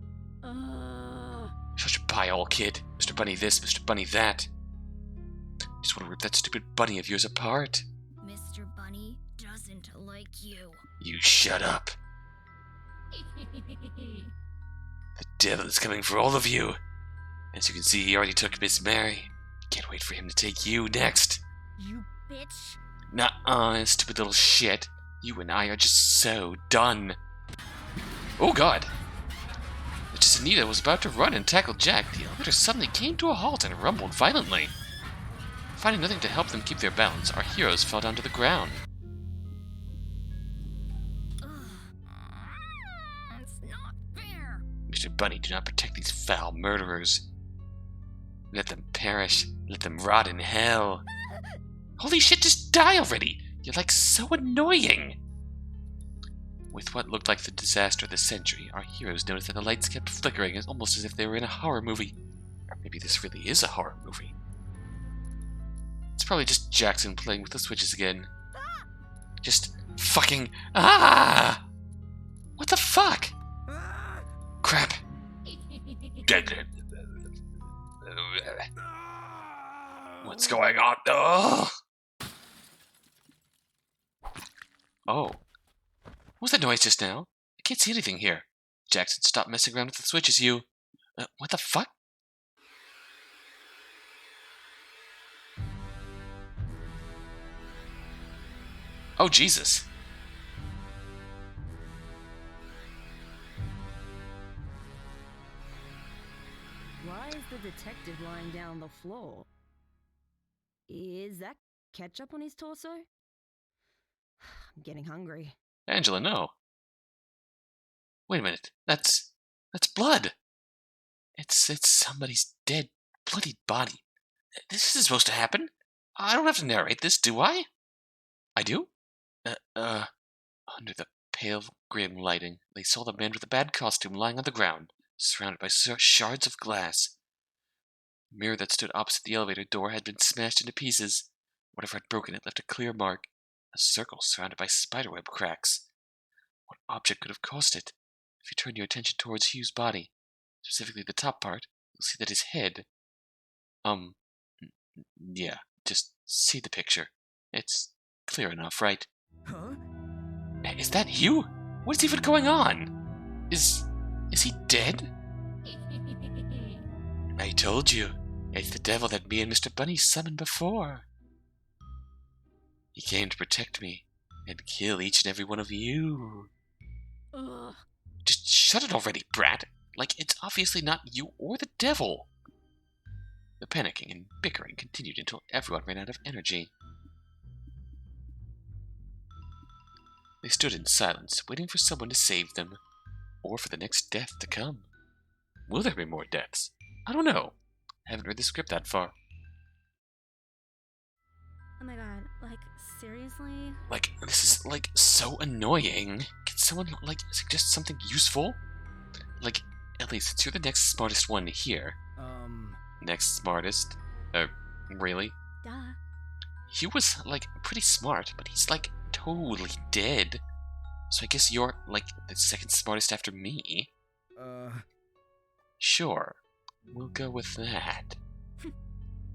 S1: Shut your pie hole, kid. Mr. Bunny this, Mr. Bunny that. Just want to rip that stupid bunny of yours apart.
S6: Mr. Bunny doesn't like you.
S1: You shut up. The devil is coming for all of you. As you can see, he already took Miss Mary. Can't wait for him to take you next.
S8: You bitch.
S1: Nuh-uh, stupid little shit. You and I are just so done. Oh god. It's just Miss Anita was about to run and tackle Jack, the elevator suddenly came to a halt and rumbled violently. Finding nothing to help them keep their balance, our heroes fell down to the ground.
S6: It's not fair.
S1: Mr. Bunny, do not protect these foul murderers. Let them perish. Let them rot in hell. Holy shit, just die already! You're like so annoying! With what looked like the disaster of the century, our heroes noticed that the lights kept flickering, almost as if they were in a horror movie. Or maybe this really is a horror movie. It's probably just Jackson playing with the switches again. Just fucking... Ah! What the fuck? Crap. What's going on? Oh! Oh. What was that noise just now? I can't see anything here. Jackson, stop messing around with the switches, you... what the fuck? Oh, Jesus.
S2: Why is the detective lying down on the floor? Is that ketchup on his torso? I'm getting hungry.
S1: Angela, no. Wait a minute. That's blood. It's somebody's dead, bloodied body. This isn't supposed to happen. I don't have to narrate this, do I? I do? Under the pale, grim lighting, they saw the man with the bad costume lying on the ground, surrounded by shards of glass. The mirror that stood opposite the elevator door had been smashed into pieces. Whatever had broken it left a clear mark, a circle surrounded by spiderweb cracks. What object could have caused it? If you turn your attention towards Hugh's body, specifically the top part, you'll see that his head... yeah, just see the picture. It's clear enough, right?
S4: Huh?
S1: Is that Hugh? What is even going on? Is he dead? I told you. It's the devil that me and Mr. Bunny summoned before. He came to protect me and kill each and every one of you.
S8: Ugh.
S1: Just shut it already, brat. Like, it's obviously not you or the devil. The panicking and bickering continued until everyone ran out of energy. They stood in silence, waiting for someone to save them, or for the next death to come. Will there be more deaths? I don't know. I haven't read the script that far.
S8: Oh my god, like, seriously?
S1: Like, this is, like, so annoying. Can someone, like, suggest something useful? Like, Ellie, since you're the next smartest one here. Next smartest? Really?
S8: Duh.
S1: He was, like, pretty smart, but he's, like, totally dead. So I guess you're, like, the second smartest after me. Sure. We'll go with that.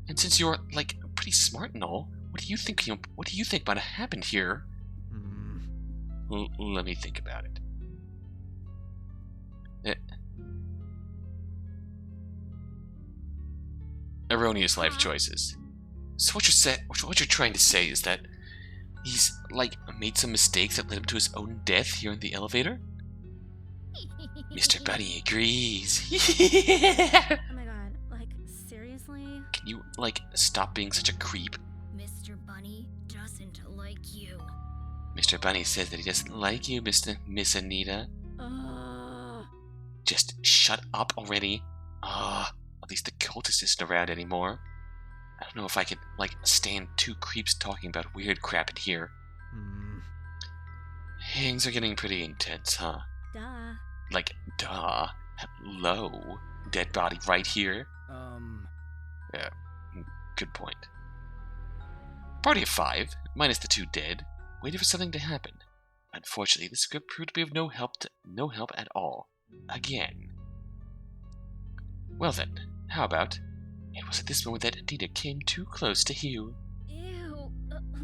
S1: And since you're, like, pretty smart and all, what do you think might have happened here? Let me think about it. Erroneous life choices. So what you're trying to say is that he's, like, made some mistakes that led him to his own death here in the elevator? Mr. Bunny agrees.
S8: Oh my god, like, seriously?
S1: Can you, like, stop being such a creep?
S6: Mr. Bunny doesn't like you.
S1: Mr. Bunny says that he doesn't like you, Miss Anita. Just shut up already. At least the cultist isn't around anymore. I don't know if I could, like, stand two creeps talking about weird crap in here. Things are getting pretty intense, huh?
S8: Duh.
S1: Like, duh. Hello? Dead body right here? Yeah, good point. Party of 5, minus the 2 dead, waited for something to happen. Unfortunately, the script proved to be of no help at all. Again. Well then, how about... It was at this moment that Anita came too close to Hugh.
S8: Ew.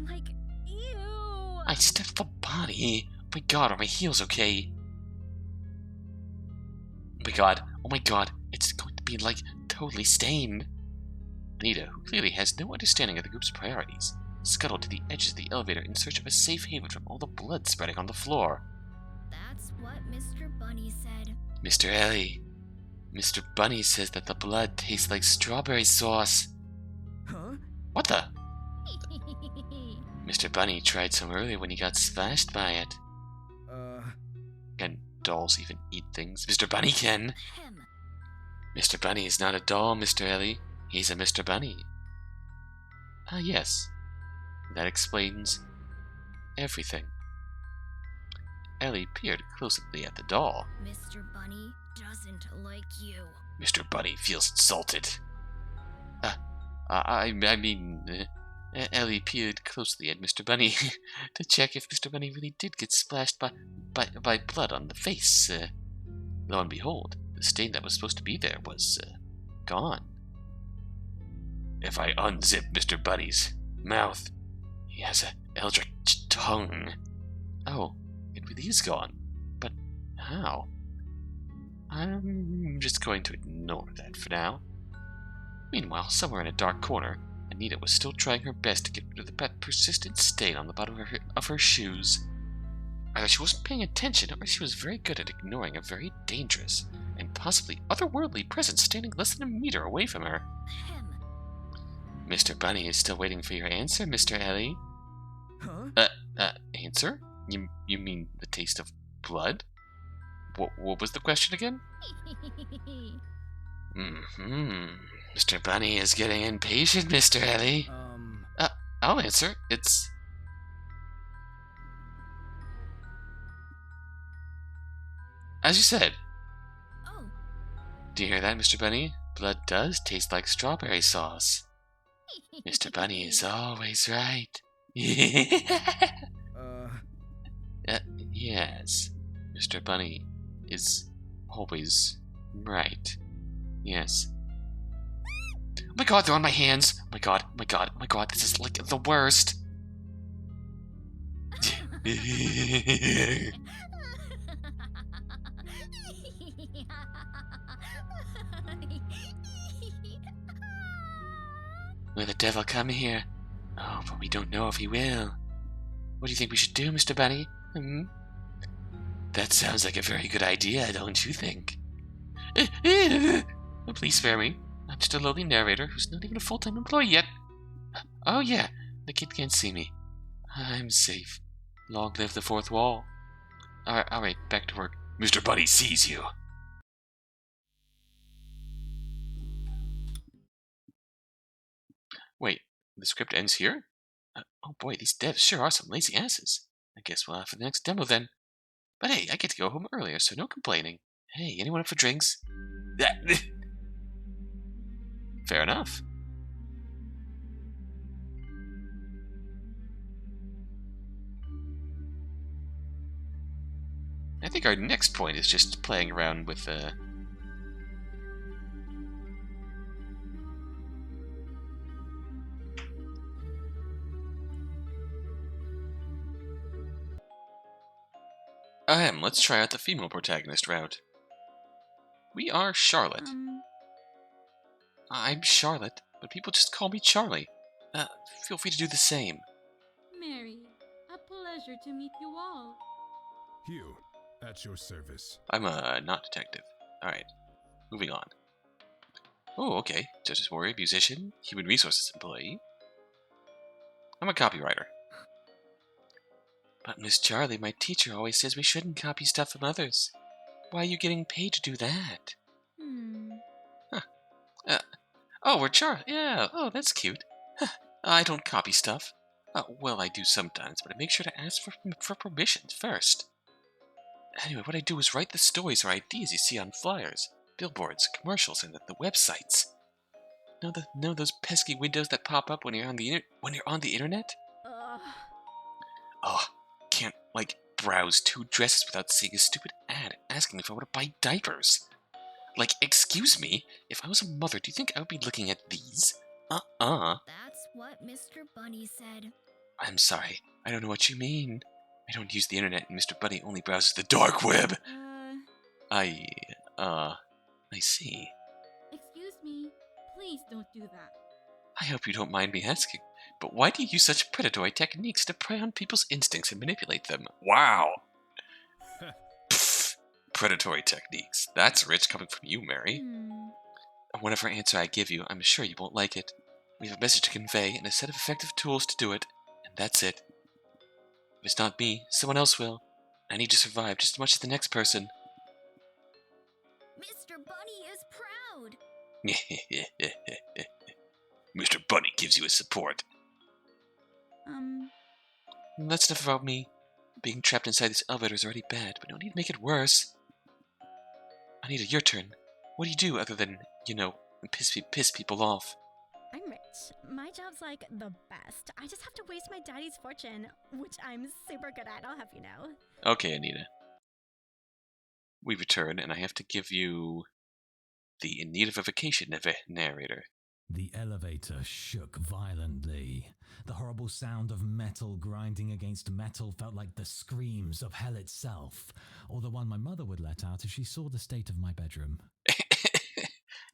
S8: Like, ew.
S1: I stepped the body. Oh my god, are my heels okay? Oh my god, it's going to be, like, totally stained. Anita, who clearly has no understanding of the group's priorities, scuttled to the edges of the elevator in search of a safe haven from all the blood spreading on the floor.
S6: That's what Mr. Bunny said.
S1: Mr. Ellie, Mr. Bunny says that the blood tastes like strawberry sauce.
S4: Huh?
S1: What the? Mr. Bunny tried some earlier when he got splashed by it. Can dolls even eat things? Mr. Bunny can.
S6: Him.
S1: Mr. Bunny is not a doll, Mr. Ellie. He's a Mr. Bunny. Ah, yes. That explains everything. Ellie peered closely at the doll.
S6: Mr. Bunny doesn't like you.
S1: Mr. Bunny feels insulted. Ellie peered closely at Mr. Bunny to check if Mr. Bunny really did get splashed by blood on the face. Lo and behold, the stain that was supposed to be there was gone. If I unzip Mr. Bunny's mouth, he has an eldritch tongue. Oh, it really is gone. But how? I'm just going to ignore that for now. Meanwhile, somewhere in a dark corner, Anita was still trying her best to get rid of that persistent stain on the bottom of her shoes. Either she wasn't paying attention, or she was very good at ignoring a very dangerous and possibly otherworldly presence standing less than a meter away from her.
S6: Him.
S1: Mr. Bunny is still waiting for your answer, Mr. Ellie.
S4: Huh?
S1: Answer? You mean the taste of blood? What was the question again? Mr. Bunny is getting impatient, Mr. Ellie. I'll answer. It's... as you said.
S6: Oh.
S1: Do you hear that, Mr. Bunny? Blood does taste like strawberry sauce. Mr. Bunny is always right. Yes. Mr. Bunny is always right. Yes. Oh my god, they're on my hands! Oh my god, oh my god, oh my god, this is like the worst! Will the devil come here? Oh, but we don't know if he will. What do you think we should do, Mr. Bunny? That sounds like a very good idea, don't you think? Please spare me. I'm just a lowly narrator who's not even a full-time employee yet. Oh yeah, the kid can't see me. I'm safe. Long live the fourth wall. Alright, back to work. Mr. Bunny sees you. Wait, the script ends here? Oh boy, these devs sure are some lazy asses. I guess we'll have for the next demo then. But hey, I get to go home earlier, so no complaining. Hey, anyone up for drinks? Fair enough. I think our next point is just playing around with let's try out the female protagonist route. We are Charlotte. I'm Charlotte, but people just call me Charlie. Feel free to do the same.
S5: Mary, a pleasure to meet you all.
S7: Hugh, at your service.
S1: I'm not detective. Alright, moving on. Oh, okay. Justice warrior, musician, human resources employee. I'm a copywriter. But Miss Charlie, my teacher always says we shouldn't copy stuff from others. Why are you getting paid to do that? Huh. Oh, we're Charlie. Yeah, oh, that's cute. I don't copy stuff. Well, I do sometimes, but I make sure to ask for permission first. Anyway, what I do is write the stories or ideas you see on flyers, billboards, commercials, and the websites. Know those pesky windows that pop up when you're on the internet? Oh, can't browse 2 dresses without seeing a stupid ad asking me if I want to buy diapers. Excuse me, if I was a mother, do you think I would be looking at these?
S6: That's what Mr. Bunny said.
S1: I'm sorry, I don't know what you mean. I don't use the internet, and Mr. Bunny only browses the dark web. I see.
S5: Excuse me, please don't do that.
S1: I hope you don't mind me asking, but why do you use such predatory techniques to prey on people's instincts and manipulate them? Wow! Pfft, predatory techniques. That's rich coming from you, Mary. Whatever answer I give you, I'm sure you won't like it. We have a message to convey and a set of effective tools to do it, and that's it. If it's not me, someone else will. I need to survive just as much as the next person.
S6: Mr. Bunny is proud.
S1: Mr. Bunny gives you his support. That's enough about me. Being trapped inside this elevator is already bad, but no need to make it worse. Anita, your turn. What do you do other than, piss people off?
S8: I'm rich. My job's like the best. I just have to waste my daddy's fortune, which I'm super good at, I'll have you know.
S1: Okay, Anita. We return, and I have to give you the in need of a vacation narrator.
S9: The elevator shook violently. The horrible sound of metal grinding against metal felt like the screams of hell itself, or the one my mother would let out if she saw the state of my bedroom.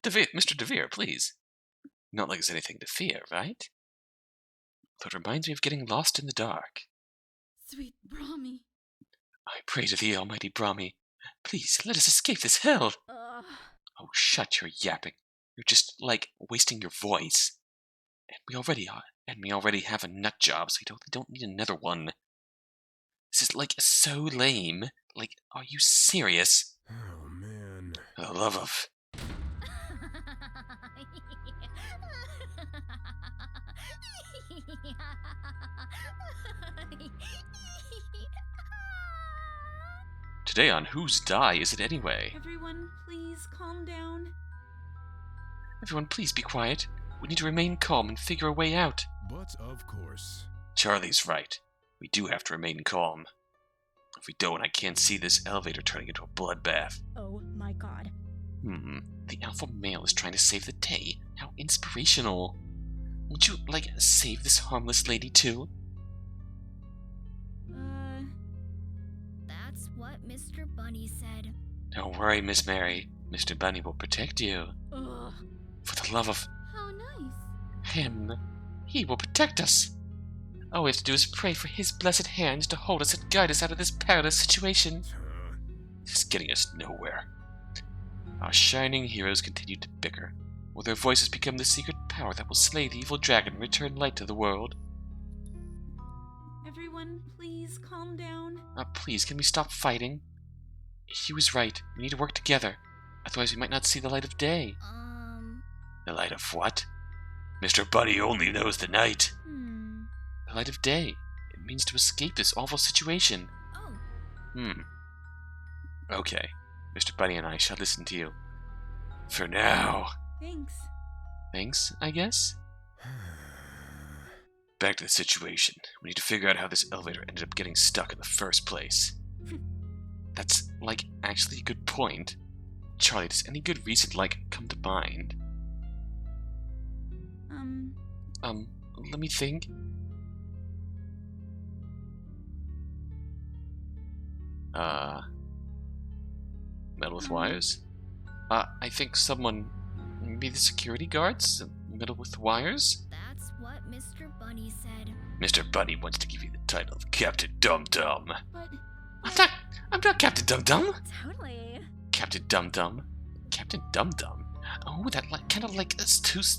S1: Mr. DeVere, please. Not like there's anything to fear, right? Though it reminds me of getting lost in the dark.
S5: Sweet Brahmi.
S1: I pray to thee, almighty Brahmi. Please, let us escape this hell. Oh, shut your yapping. You're just, wasting your voice. And we already have a nut job, so we don't need another one. This is, so lame. Are you serious?
S7: Oh, man.
S1: For the love of... Today on Whose Die Is It Anyway?
S3: Everyone, please calm down.
S1: Everyone, please be quiet. We need to remain calm and figure a way out.
S7: But of course.
S1: Charlie's right. We do have to remain calm. If we don't, I can't see this elevator turning into a bloodbath.
S8: Oh my god.
S1: The alpha male is trying to save the day. How inspirational. Won't you, save this harmless lady too?
S6: That's what Mr. Bunny said.
S1: Don't worry, Miss Mary. Mr. Bunny will protect you.
S8: Ugh.
S1: For the love of...
S5: How nice.
S1: him. He will protect us. All we have to do is pray for his blessed hands to hold us and guide us out of this perilous situation. This is getting us nowhere. Our shining heroes continue to bicker. Will their voices become the secret power that will slay the evil dragon and return light to the world?
S3: Everyone, please calm down.
S1: Please, can we stop fighting? He was right. We need to work together. Otherwise we might not see the light of day. The light of what? Mr. Bunny only knows the night. The light of day. It means to escape this awful situation.
S6: Oh.
S1: Okay. Mr. Bunny and I shall listen to you. For now.
S3: Thanks.
S1: Thanks, I guess? Back to the situation. We need to figure out how this elevator ended up getting stuck in the first place. That's, actually a good point. Charlie, does any good reason, come to mind? Let me think. Metal with wires? I think someone... maybe the security guards? Metal with wires?
S6: That's what Mr. Bunny said.
S1: Mr. Bunny wants to give you the title of Captain Dum-Dum.
S3: But...
S1: I'm not Captain Dum-Dum!
S8: Totally.
S1: Captain Dum-Dum? Captain Dum-Dum? Oh, that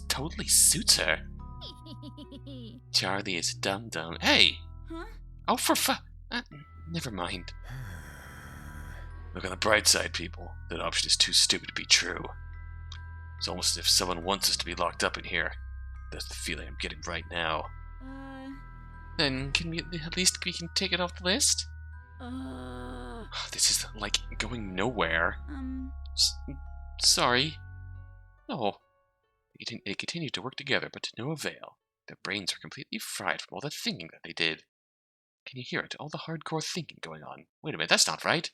S1: totally suits her. Charlie is Dum-Dum. Hey!
S3: Huh?
S1: Oh, never mind. Look on the bright side, people. That option is too stupid to be true. It's almost as if someone wants us to be locked up in here. That's the feeling I'm getting right now. Then, at least we can take it off the list? This is, going nowhere. Sorry. Oh. They continued to work together, but to no avail. Their brains were completely fried from all the thinking that they did. Can you hear it? All the hardcore thinking going on. Wait a minute, that's not right.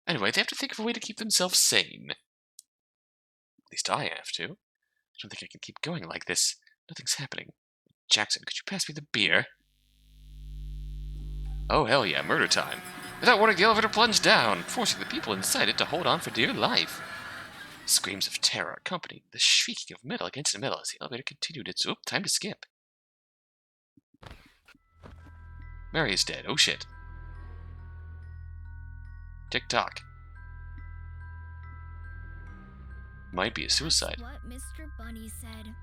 S1: Anyway, they have to think of a way to keep themselves sane. At least I have to. I don't think I can keep going like this. Nothing's happening. Jackson, could you pass me the beer? Oh, hell yeah, murder time. Without warning, the elevator plunged down, forcing the people inside it to hold on for dear life. Screams of terror accompanied the shrieking of metal against metal as the elevator continued its... Oop, time to skip. Mary is dead. Oh shit. Tick-tock. Might be a suicide.
S6: That's what Mr. Bunny said.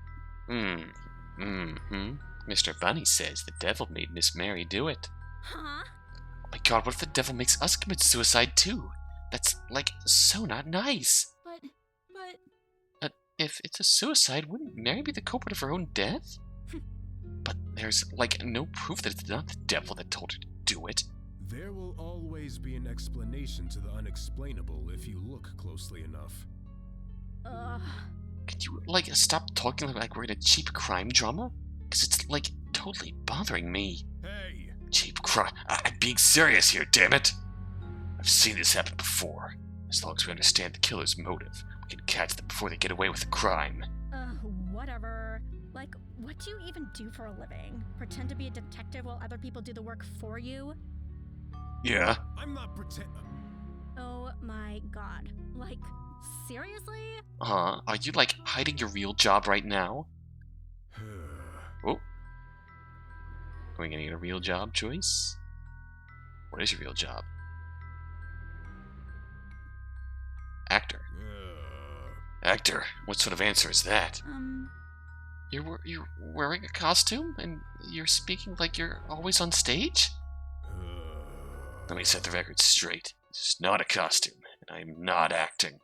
S1: Mr. Bunny says the devil made Miss Mary do it.
S8: Huh?
S1: Oh my god, what if the devil makes us commit suicide too? That's, like, so not nice.
S3: But
S1: If it's a suicide, wouldn't Mary be the culprit of her own death? But there's, like, no proof that it's not the devil that told her to do it.
S7: There will always be an explanation to the unexplainable if you look closely enough.
S1: Could you, like, stop talking like we're in a cheap crime drama? Because it's, like, totally bothering me.
S7: Hey!
S1: Cheap crime. I'm being serious here, damn it! I've seen this happen before. As long as we understand the killer's motive, we can catch them before they get away with the crime.
S8: Whatever. Like, what do you even do for a living? Pretend to be a detective while other people do the work for you?
S1: Yeah?
S7: I'm not
S8: Oh my god. Like, seriously?
S1: Are you, like, hiding your real job right now? Oh. Are we gonna get a real job choice? What is your real job? Actor. Actor? What sort of answer is that? You're wearing a costume? And you're speaking like you're always on stage? Let me set the record straight. This is not a costume, and I'm not acting.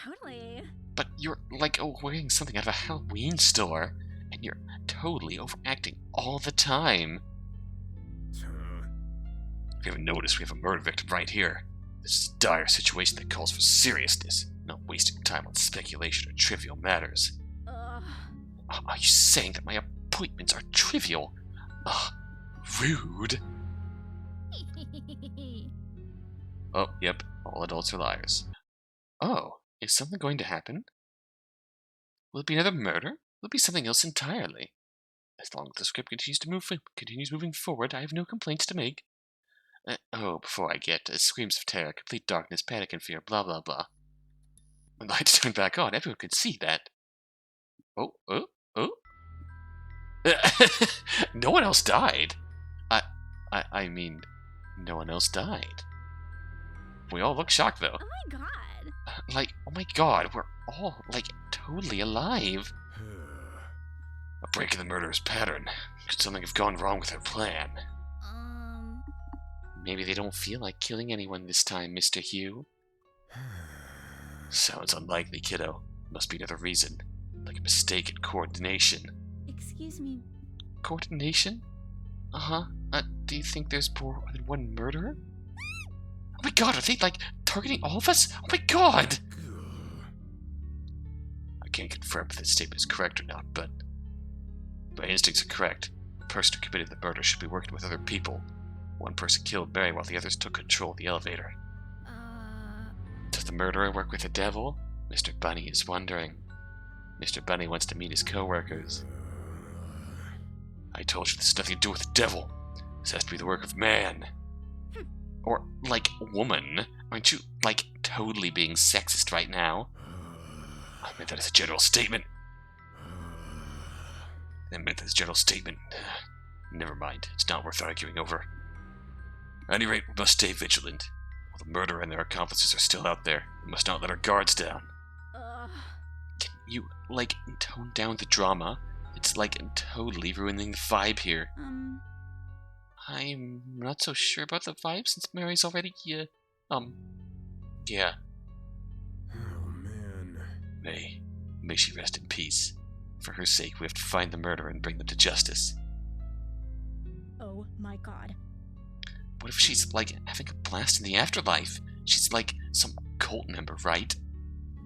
S8: Totally.
S1: But you're, like, wearing something out of a Halloween store, and you're totally overacting all the time. If you haven't noticed, we have a murder victim right here. This is a dire situation that calls for seriousness, not wasting time on speculation or trivial matters. Are you saying that my appointments are trivial? Rude. Oh, yep, all adults are liars. Oh, is something going to happen? Will it be another murder? Will it be something else entirely? As long as the script continues moving forward, I have no complaints to make. Before I get screams of terror, complete darkness, panic and fear, blah blah blah. When the lights turn back on, everyone can see that. Oh. No one else died. I mean, no one else died. We all look shocked, though.
S8: Oh my god.
S1: Like, oh my god, we're all, like, totally alive. A break in the murderer's pattern. Could something have gone wrong with their plan? Maybe they don't feel like killing anyone this time, Mr. Hugh. Sounds unlikely, kiddo. Must be another reason. Like a mistake in coordination.
S3: excuse me.
S1: Coordination? Do you think there's more than one murderer? Oh my god, are they, like, targeting all of us? Oh my god! I can't confirm if this statement is correct or not, but my instincts are correct. The person who committed the murder should be working with other people. One person killed Mary while the others took control of the elevator. Does the murderer work with the devil? Mr. Bunny is wondering. Mr. Bunny wants to meet his co-workers. I told you this has nothing to do with the devil. This has to be the work of man. Or, like, woman. Aren't you, like, totally being sexist right now? I meant that as a general statement. Never mind. It's not worth arguing over. At any rate, we must stay vigilant. While the murderer and their accomplices are still out there, we must not let our guards down. Can you, like, tone down the drama? It's, like, totally ruining the vibe here. I'm not so sure about the vibe since Mary's already, yeah.
S7: Oh, man.
S1: May she rest in peace. For her sake, we have to find the murderer and bring them to justice.
S8: Oh my god.
S1: What if she's, like, having a blast in the afterlife? She's, like, some cult member, right?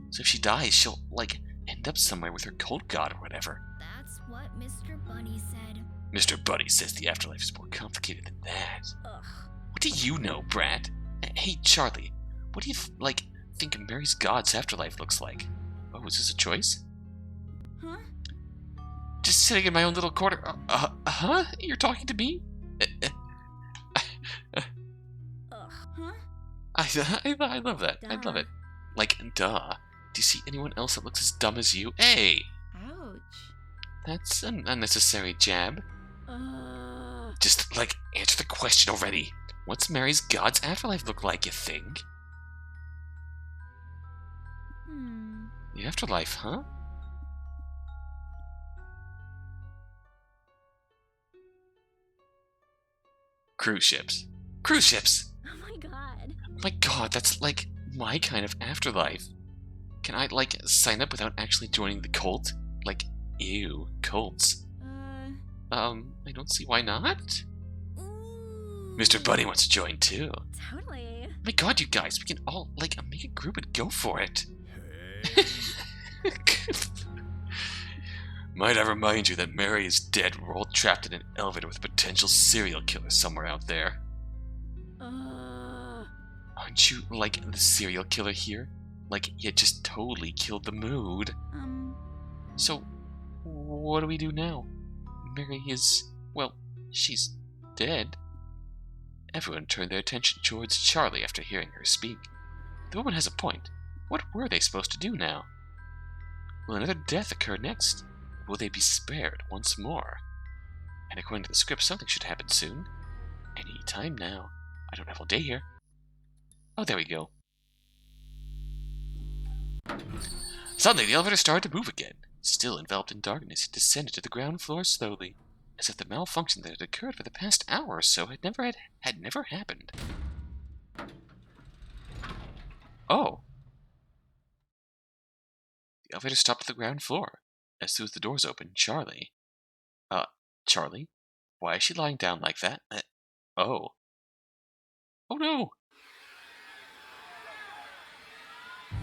S1: So if she dies, she'll, like, end up somewhere with her cult god or whatever.
S6: That's what Mr. Bunny said.
S1: Mr. Bunny says the afterlife is more complicated than that.
S8: Ugh.
S1: What do you know, Brad? Hey, Charlie, what do you, think Mary's god's afterlife looks like? Oh, is this a choice?
S3: Huh?
S1: Just sitting in my own little corner. You're talking to me?
S8: Ugh.
S3: Huh?
S1: I love that. I love it. Like, duh. Do you see anyone else that looks as dumb as you? Hey!
S3: Ouch.
S1: That's an unnecessary jab. Just, like, answer the question already. What's Mary's god's afterlife look like, you think? The afterlife, huh? Cruise ships. Cruise ships!
S8: Oh my god.
S1: Oh my god, that's like my kind of afterlife. Can I, like, sign up without actually joining the cult? Like, ew, cults. I don't see why not.
S8: Ooh.
S1: Mr. Bunny wants to join too.
S8: Totally.
S1: Oh my god, you guys, we can all, like, make a group and go for it.
S7: Hey.
S1: Might I remind you that Mary is dead. We're all trapped in an elevator with a potential serial killer somewhere out there. Aren't you, like, the serial killer here? Like, you just totally killed the mood. So, what do we do now? Mary is, well, she's dead. Everyone turned their attention towards Charlie after hearing her speak. The woman has a point. What were they supposed to do now? Will another death occur next? Will they be spared once more? And according to the script, something should happen soon. Any time now. I don't have all day here. Oh, there we go. Suddenly, the elevator started to move again. Still enveloped in darkness, it descended to the ground floor slowly, as if the malfunction that had occurred for the past hour or so had never happened. Oh. The elevator stopped at the ground floor. As soon as the doors opened, Charlie... Charlie? Why is she lying down like that? Oh. Oh no!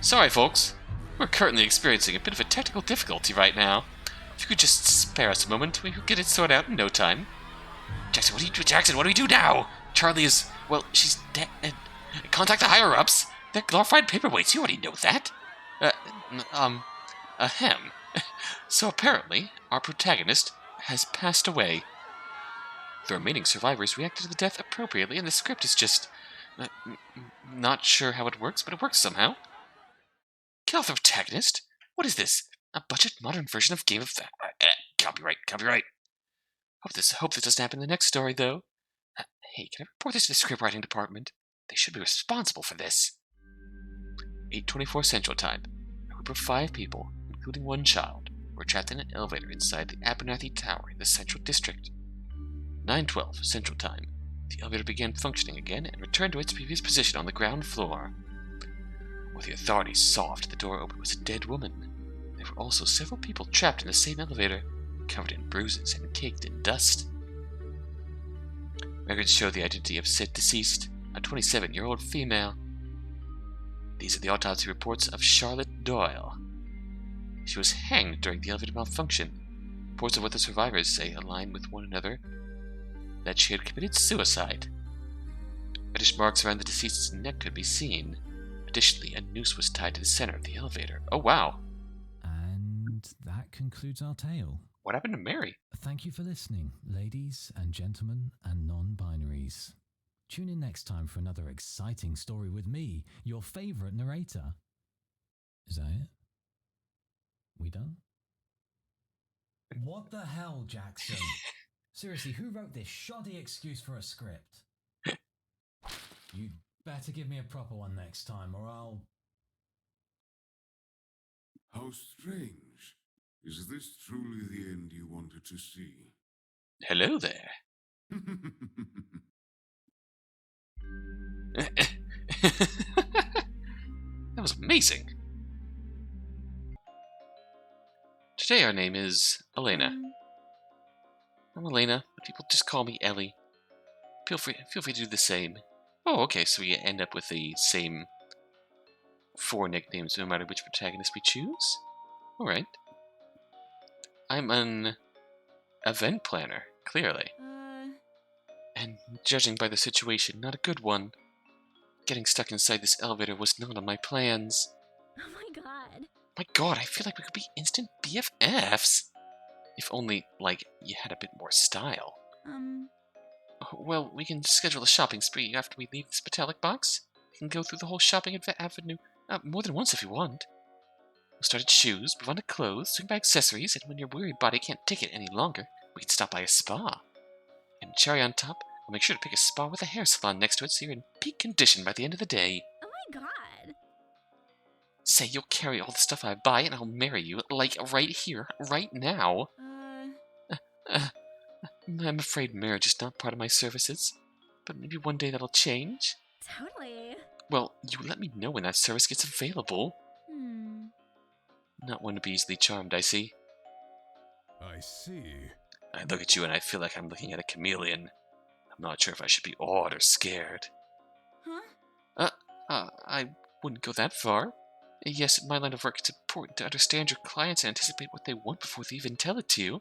S1: Sorry, folks. We're currently experiencing a bit of a technical difficulty right now. If you could just spare us a moment, we could get it sorted out in no time. Jackson, what do you do? Jackson, what do we do now? Charlie is... well, she's dead. Contact the higher-ups. They're glorified paperweights. You already know that. Ahem. So apparently, our protagonist has passed away. The remaining survivors reacted to the death appropriately, and the script is just... not sure how it works, but it works somehow. Kill off the protagonist? What is this? A budget modern version of Game of... copyright. Hope this doesn't happen in the next story, though. Hey, can I report this to the scriptwriting department? They should be responsible for this. 8:24 Central Time. A group of 5 people, including 1 child, were trapped in an elevator inside the Abernathy Tower in the Central District. 9:12 Central Time. The elevator began functioning again and returned to its previous position on the ground floor. What the authorities saw after the door opened was a dead woman. There were also several people trapped in the same elevator, covered in bruises and caked in dust. Records show the identity of said deceased, a 27-year-old female. These are the autopsy reports of Charlotte Doyle. She was hanged during the elevator malfunction. Reports of what the survivors say align with one another, that she had committed suicide. Reddish marks around the deceased's neck could be seen. Additionally, a noose was tied to the center of the elevator. Oh, wow.
S9: And that concludes our tale.
S1: What happened to Mary?
S9: Thank you for listening, ladies and gentlemen and non-binaries. Tune in next time for another exciting story with me, your favorite narrator. Is that it? We done? What the hell, Jackson? Seriously, who wrote this shoddy excuse for a script? You'd better give me a proper one next time, or I'll...
S10: How strange. Is this truly the end you wanted to see?
S1: Hello there. That was amazing. Today our name is Elena. I'm Elena, but people just call me Ellie. Feel free to do the same. Oh, okay, so we end up with the same 4 nicknames no matter which protagonist we choose? Alright. I'm an event planner, clearly. And judging by the situation, not a good one. Getting stuck inside this elevator was not on my plans.
S8: Oh my god.
S1: My god, I feel like we could be instant BFFs. If only, like, you had a bit more style. Well, we can schedule a shopping spree after we leave this metallic box. We can go through the whole shopping avenue more than once if you want. We'll start at shoes, move on to clothes, swing by accessories, and when your weary body can't take it any longer, we can stop by a spa. And cherry on top, I'll make sure to pick a spa with a hair salon next to it so you're in peak condition by the end of the day.
S8: Oh my god.
S1: Say you'll carry all the stuff I buy and I'll marry you, like, right here, right now. I'm afraid marriage is not part of my services, but maybe one day that'll change.
S8: Totally.
S1: Well, you let me know when that service gets available. Not one to be easily charmed, I see.
S7: I see.
S1: I look at you and I feel like I'm looking at a chameleon. I'm not sure if I should be awed or scared. I wouldn't go that far. Yes, in my line of work, it's important to understand your clients and anticipate what they want before they even tell it to you.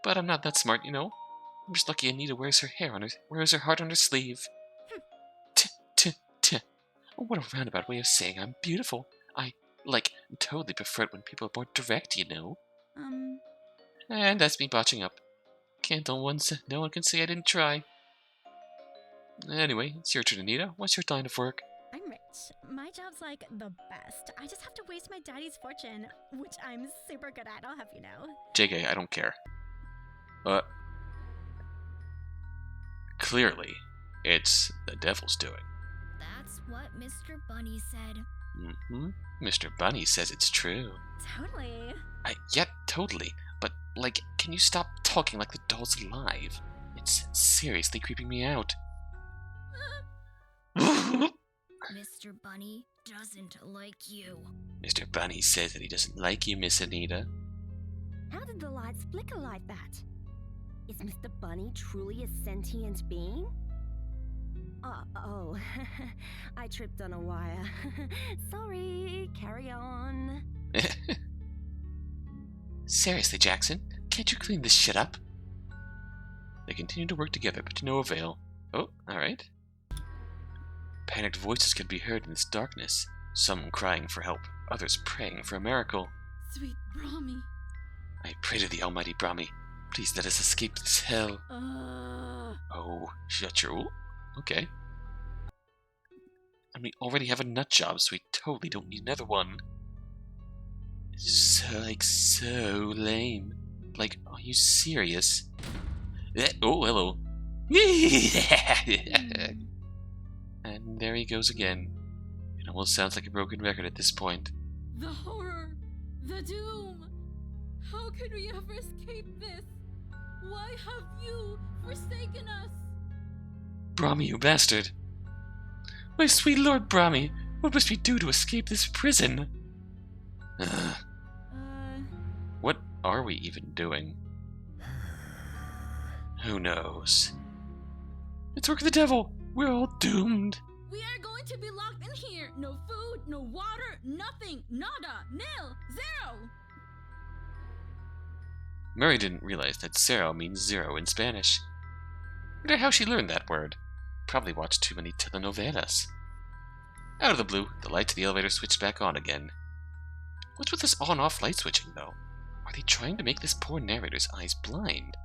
S1: But I'm not that smart, you know. I'm just lucky Anita wears her heart on her sleeve. Oh, what a roundabout way of saying I'm beautiful. I, totally prefer it when people are more direct, you know. And that's me botching up. Can't on once, no one can say I didn't try. Anyway, it's your turn, Anita. What's your line of work?
S8: I'm rich. My job's like the best. I just have to waste my daddy's fortune, which I'm super good at, I'll have you know.
S1: JK, I don't care. But clearly, it's the devil's doing.
S6: That's what Mr. Bunny said.
S1: Mr. Bunny says it's true.
S8: Totally.
S1: Yeah, totally. But, can you stop talking like the doll's alive? It's seriously creeping me out.
S6: Mr. Bunny doesn't like you.
S1: Mr. Bunny says that he doesn't like you, Miss Anita.
S2: How did the lights flicker like that? Is Mr. Bunny truly a sentient being? Oh, I tripped on a wire. Sorry, carry on.
S1: Seriously, Jackson, can't you clean this shit up? They continue to work together, but to no avail. Oh, alright. Panicked voices can be heard in this darkness. Some crying for help, others praying for a miracle.
S5: Sweet Brahmi.
S1: I pray to the almighty Brahmi. Please let us escape this hell. Oh, shut your... Okay. And we already have a nut job, so we totally don't need another one. It's so lame. Are you serious? Oh, hello. And there he goes again. It almost sounds like a broken record at this point.
S5: The horror! The doom! How could we ever escape this? Why have you forsaken us?
S1: Brahmi, you bastard! My sweet Lord Brahmi, what must we do to escape this prison? What are we even doing? Who knows? It's work of the devil! We're all doomed!
S5: We are going to be locked in here! No food, no water, nothing! Nada! Nil! Zero!
S1: Murray didn't realize that zero means zero in Spanish. Wonder how she learned that word. Probably watched too many telenovelas. Out of the blue, the lights of the elevator switched back on again. What's with this on-off light switching, though? Are they trying to make this poor narrator's eyes blind?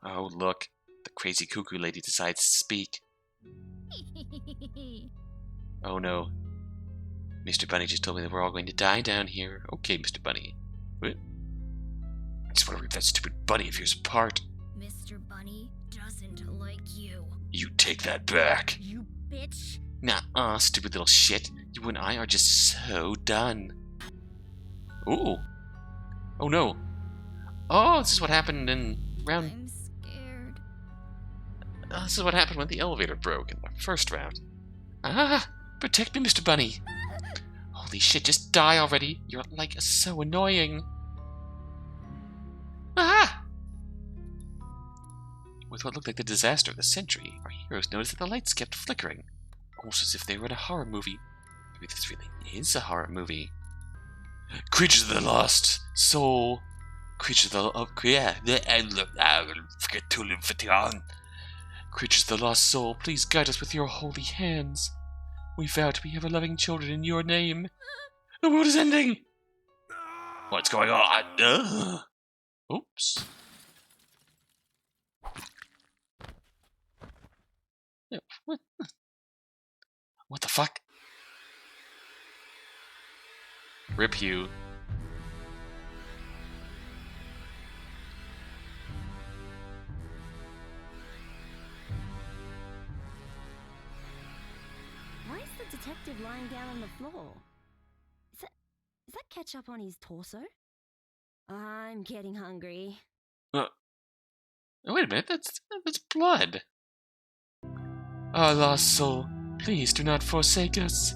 S1: Oh, look. The crazy cuckoo lady decides to speak. Oh no. Mr. Bunny just told me that we're all going to die down here. Okay, Mr. Bunny. What? I just want to rip that stupid bunny of yours apart.
S6: Mr. Bunny doesn't like you.
S1: You take that back.
S8: You bitch.
S1: Nah, stupid little shit. You and I are just so done. Ooh. Oh no. Oh, this is what happened in round...
S6: I'm scared.
S1: This is what happened when the elevator broke in the first round. Protect me, Mr. Bunny. Holy shit, just die already. You're, so annoying. With what looked like the disaster of the century, our heroes noticed that the lights kept flickering, almost as if they were in a horror movie. Maybe this really is a horror movie. Creatures of the lost soul. Creatures of the... Creatures of the lost soul, please guide us with your holy hands. We vow to be ever-loving children in your name. The world is ending! What's going on? Oops. What the fuck? Rip you.
S2: Why is the detective lying lying down on the floor. Is that ketchup on his torso? I'm getting hungry.
S1: Wait a minute, that's blood. Our lost soul, please do not forsake us.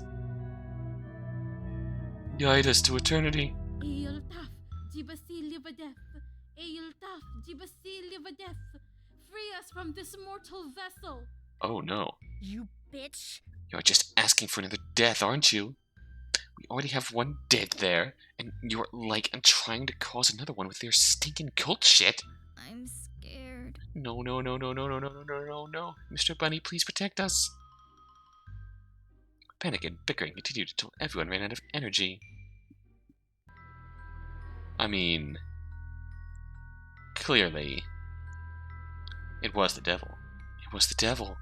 S1: Guide us to eternity.
S5: Free us from this mortal vessel.
S1: Oh no.
S8: You bitch.
S1: You're just asking for another death, aren't you? We already have one dead there, and you're trying to cause another one with your stinking cult shit.
S6: I'm scared.
S1: No. Mr. Bunny, please protect us. Panic and bickering continued until everyone ran out of energy. I mean, clearly, it was the devil. It was the devil.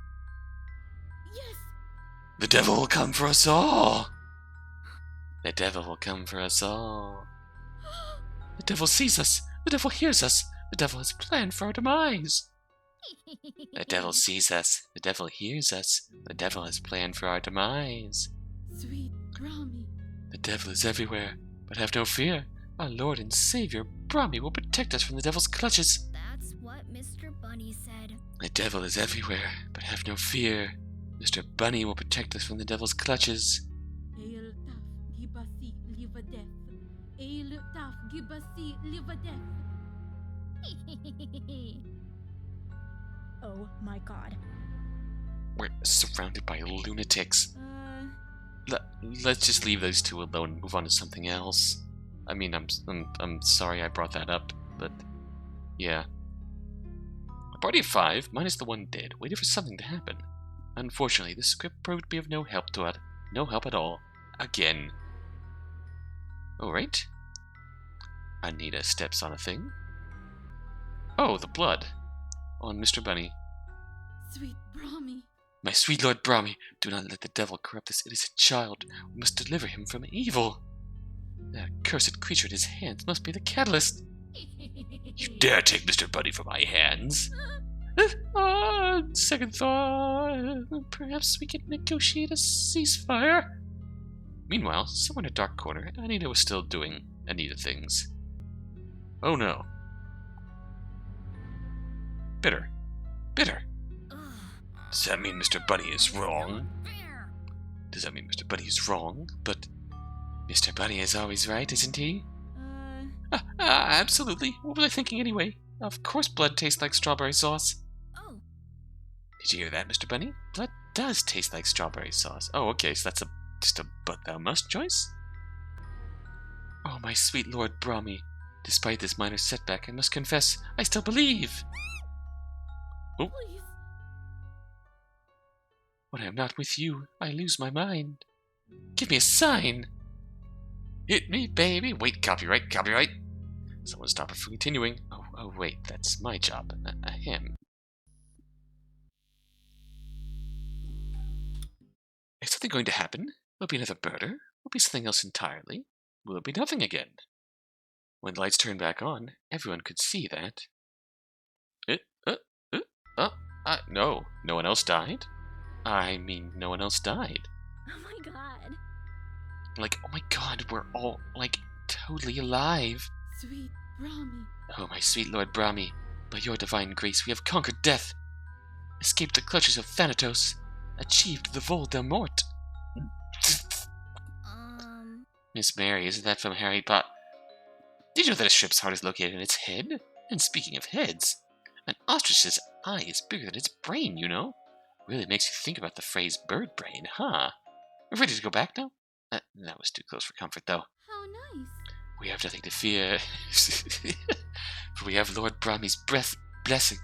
S5: Yes.
S1: The devil will come for us all. The devil will come for us all. The devil sees us. The devil hears us. The devil has planned for our demise. The devil sees us. The devil hears us. The devil has planned for our demise.
S5: Sweet Brahmi.
S1: The devil is everywhere, but have no fear. Our Lord and Savior, Brahmi, will protect us from the devil's clutches.
S6: That's what Mr. Bunny said.
S1: The devil is everywhere, but have no fear. Mr. Bunny will protect us from the devil's clutches.
S5: Hail taf gibasi livadef. Hail taf gibasi livadef.
S8: Oh my god.
S1: We're surrounded by lunatics. Let's just leave those two alone and move on to something else. I mean, I'm sorry I brought that up, but yeah. A party of 5, minus the one dead, waited for something to happen. Unfortunately, the script proved to be of no help to it. No help at all. Again. Alright. Anita steps on a thing. Oh, the blood. On Mr. Bunny.
S5: Sweet Brahmi.
S1: My sweet Lord Brahmi, do not let the devil corrupt this innocent child. We must deliver him from evil. That cursed creature in his hands must be the catalyst. You dare take Mr. Bunny from my hands? Second thought, perhaps we can negotiate a ceasefire. Meanwhile, somewhere in a dark corner, Anita was still doing Anita things. Oh no. Bitter. Does that mean Mr. Bunny is wrong? Does that mean Mr. Bunny is wrong? But Mr. Bunny is always right, isn't he? Absolutely. What was I thinking anyway? Of course blood tastes like strawberry sauce.
S6: Oh.
S1: Did you hear that, Mr. Bunny? Blood does taste like strawberry sauce. Oh, okay, so that's just a but thou must choice? Oh, my sweet Lord Brahmi. Despite this minor setback, I must confess, I still believe. Oh.
S5: Please.
S1: When I am not with you, I lose my mind. Give me a sign. Hit me, baby. Wait, copyright. Someone stop it from continuing. Oh, wait, that's my job. Him. Is something going to happen? Will it be another murder? Will it be something else entirely? Will it be nothing again? When the lights turned back on, everyone could see that. No. No one else died? I mean, no one else died.
S8: Oh my god.
S1: Oh my god, we're all, totally alive.
S5: Sweet Brahmi.
S1: Oh, my sweet Lord Brahmi, by your divine grace we have conquered death, escaped the clutches of Thanatos, achieved the Vol del Mort. Miss Mary, isn't that from Harry Potter? Did you know that a shrimp's heart is located in its head? And speaking of heads, an ostrich's eye is bigger than its brain, you know? Really makes you think about the phrase bird brain, huh? Ready to go back now? That was too close for comfort, though.
S5: How nice.
S1: We have nothing to fear, for we have Lord Brahmi's blessing.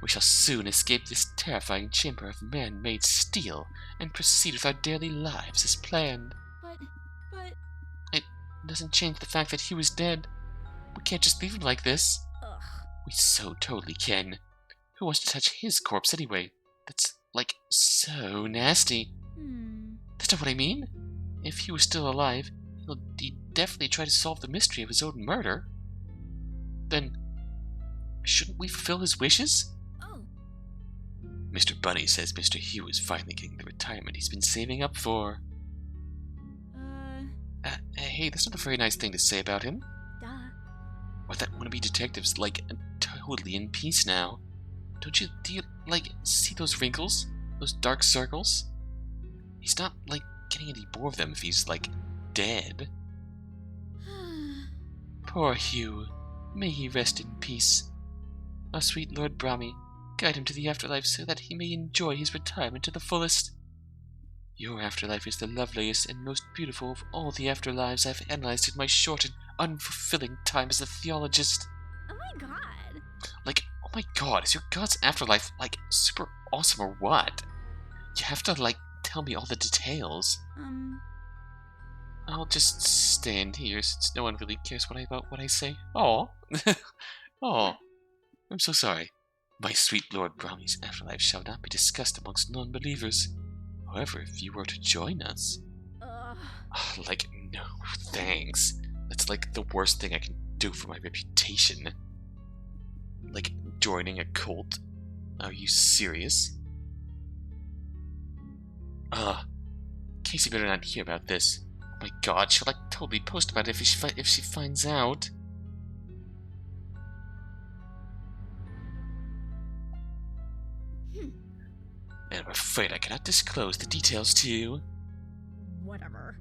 S1: We shall soon escape this terrifying chamber of man-made steel and proceed with our daily lives as planned.
S5: But...
S1: It doesn't change the fact that he was dead. We can't just leave him like this.
S8: Ugh.
S1: We so totally can. Who wants to touch his corpse anyway? That's, so nasty. That's not what I mean. If he was still alive, he'd definitely try to solve the mystery of his own murder. Then, shouldn't we fulfill his wishes?
S6: Oh.
S1: Mr. Bunny says Mr. Hugh is finally getting the retirement he's been saving up for. Hey, that's not a very nice thing to say about him.
S8: Duh.
S1: Or that wannabe detective's, like, totally in peace now. Do you, like, see those wrinkles? Those dark circles? He's not, like, getting any more of them if he's, like, dead. Poor Hugh. May he rest in peace. Our sweet Lord Brahmi, guide him to the afterlife so that he may enjoy his retirement to the fullest. Your afterlife is the loveliest and most beautiful of all the afterlives I've analyzed in my short and unfulfilling time as a theologist.
S8: Oh my god.
S1: Like, oh my god, is your god's afterlife, like, super awesome or what? You have to, like, tell me all the details. I'll just stand here since no one really cares about what I say. Aw. Aw. I'm so sorry. My sweet Lord Brahmi's afterlife shall not be discussed amongst non-believers. However, if you were to join us... like, no, thanks. That's like the worst thing I can do for my reputation. Like, joining a cult? Are you serious? Casey better not hear about this. Oh my god, she'll like totally post about it if she finds out. And I'm afraid I cannot disclose the details to you.
S8: Whatever.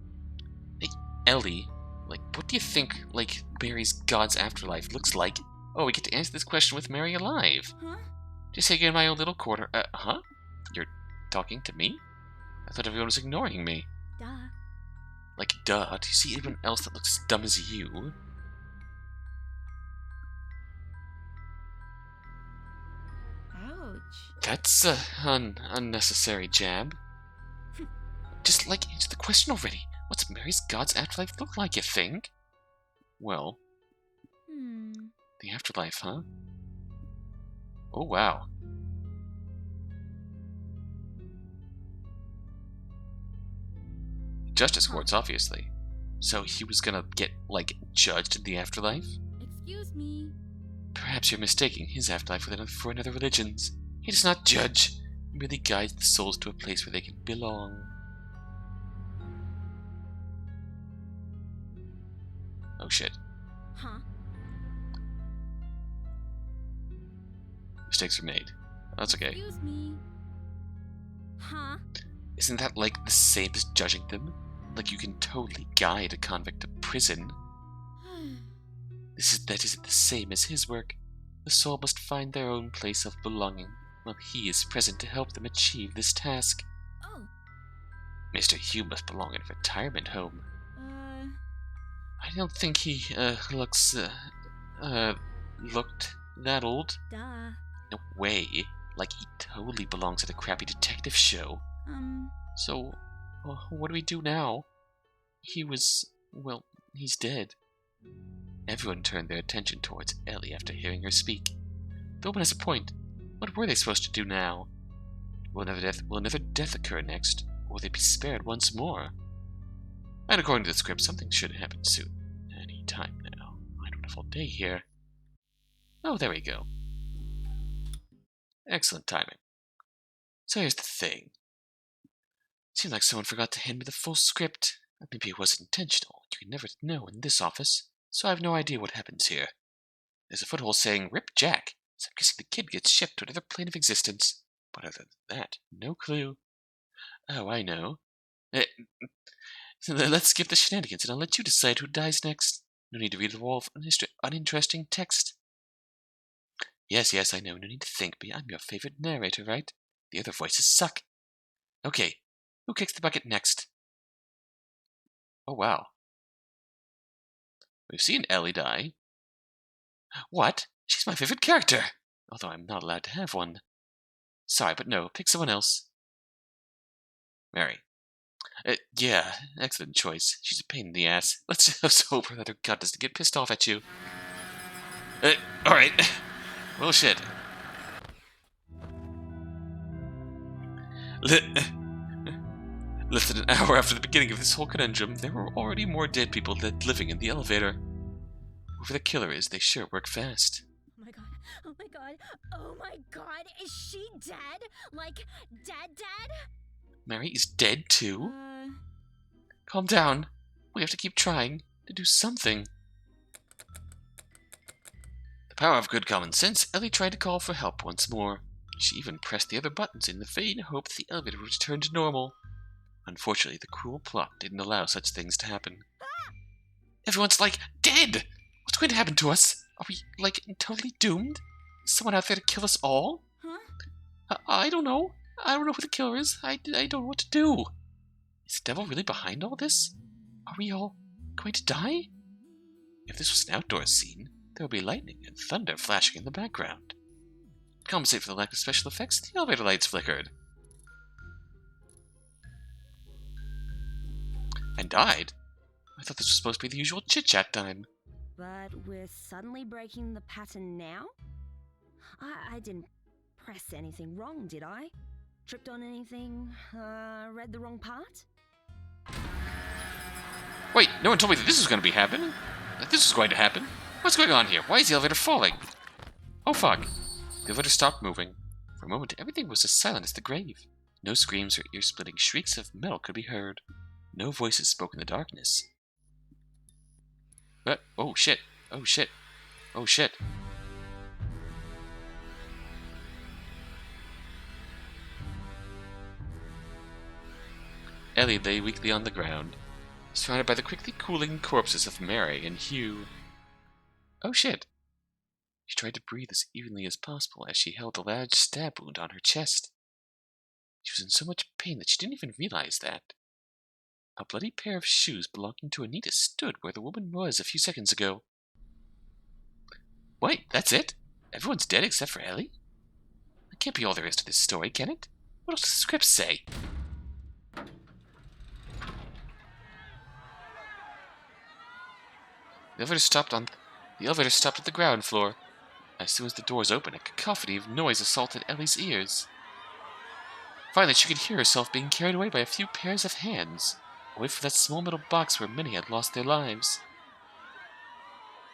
S1: Hey, Ellie, like, what do you think, like, Mary's God's afterlife looks like? Oh, we get to answer this question with Mary alive.
S3: Huh?
S1: Just hanging in my own little corner. Huh? You're talking to me? I thought everyone was ignoring me.
S8: Duh.
S1: Like, duh. Do you see anyone else that looks as dumb as you?
S3: Ouch.
S1: That's an unnecessary jab. Just, like, answer the question already. What's Mary's God's afterlife look like, you think? Well, the afterlife, huh? Oh, wow. Justice courts, obviously. So he was gonna get, like, judged in the afterlife?
S5: Excuse me.
S1: Perhaps you're mistaking his afterlife for another religion's. He does not judge. He merely guides the souls to a place where they can belong. Oh shit.
S8: Huh?
S1: Mistakes were made. That's okay.
S5: Excuse me.
S8: Huh?
S1: Isn't that, like, the same as judging them? Like, you can totally guide a convict to prison. That isn't the same as his work. The soul must find their own place of belonging, while he is present to help them achieve this task.
S8: Oh.
S1: Mr. Hugh must belong in a retirement home. I don't think he, looked that old.
S8: Duh.
S1: No way. Like, he totally belongs at a crappy detective show. So, what do we do now? He's dead. Everyone turned their attention towards Ellie after hearing her speak. The woman has a point. What were they supposed to do now? Will another death occur next, or will they be spared once more? And according to the script, something should happen soon. Any time now. I don't have all day here. Oh, there we go. Excellent timing. So here's the thing. Seemed like someone forgot to hand me the full script. Maybe it wasn't intentional. You can never know in this office. So I have no idea what happens here. There's a foothold saying, "Rip Jack," so I'm guessing the kid gets shipped to another plane of existence. But other than that, no clue. Oh, I know. Let's skip the shenanigans and I'll let you decide who dies next. No need to read the wall of uninteresting text. Yes, I know. No need to think, but I'm your favorite narrator, right? The other voices suck. Okay, who kicks the bucket next? Oh, wow. We've seen Ellie die. What? She's my favorite character! Although I'm not allowed to have one. Sorry, but no, pick someone else. Mary. Yeah, excellent choice. She's a pain in the ass. Let's just hope that her gut doesn't get pissed off at you. Alright. Well, shit. Less than an hour after the beginning of this whole conundrum, there were already more dead people living in the elevator. Whoever the killer is, they sure work fast.
S8: Oh my god. Oh my god. Oh my god. Is she dead? Like, dead?
S1: Mary is dead too? Calm down. We have to keep trying to do something. The power of good common sense, Ellie tried to call for help once more. She even pressed the other buttons in the vain hope that the elevator would return to normal. Unfortunately, the cruel plot didn't allow such things to happen. Everyone's like, dead! What's going to happen to us? Are we, like, totally doomed? Is someone out there to kill us all?
S3: Huh?
S1: I don't know. I don't know who the killer is. I don't know what to do. Is the devil really behind all this? Are we all going to die? If this was an outdoor scene, there would be lightning and thunder flashing in the background. To compensate for the lack of special effects, the elevator lights flickered. And died? I thought this was supposed to be the usual chit-chat time.
S2: But we're suddenly breaking the pattern now? I didn't press anything wrong, did I? Tripped on anything? Read the wrong part?
S1: Wait, no one told me that this was going to be happening. That this was going to happen. What's going on here? Why is the elevator falling? Oh fuck. The elevator stopped moving. For a moment, everything was as silent as the grave. No screams or ear-splitting shrieks of metal could be heard. No voices spoke in the darkness. But, oh shit. Oh shit. Oh shit. Ellie lay weakly on the ground, surrounded by the quickly cooling corpses of Mary and Hugh. Oh shit. She tried to breathe as evenly as possible as she held a large stab wound on her chest. She was in so much pain that she didn't even realize that. A bloody pair of shoes belonging to Anita stood where the woman was a few seconds ago. Wait, that's it? Everyone's dead except for Ellie? That can't be all there is to this story, can it? What else does the script say? The elevator stopped at the ground floor. As soon as the doors opened, a cacophony of noise assaulted Ellie's ears. Finally, she could hear herself being carried away by a few pairs of hands, away from that small metal box where many had lost their lives.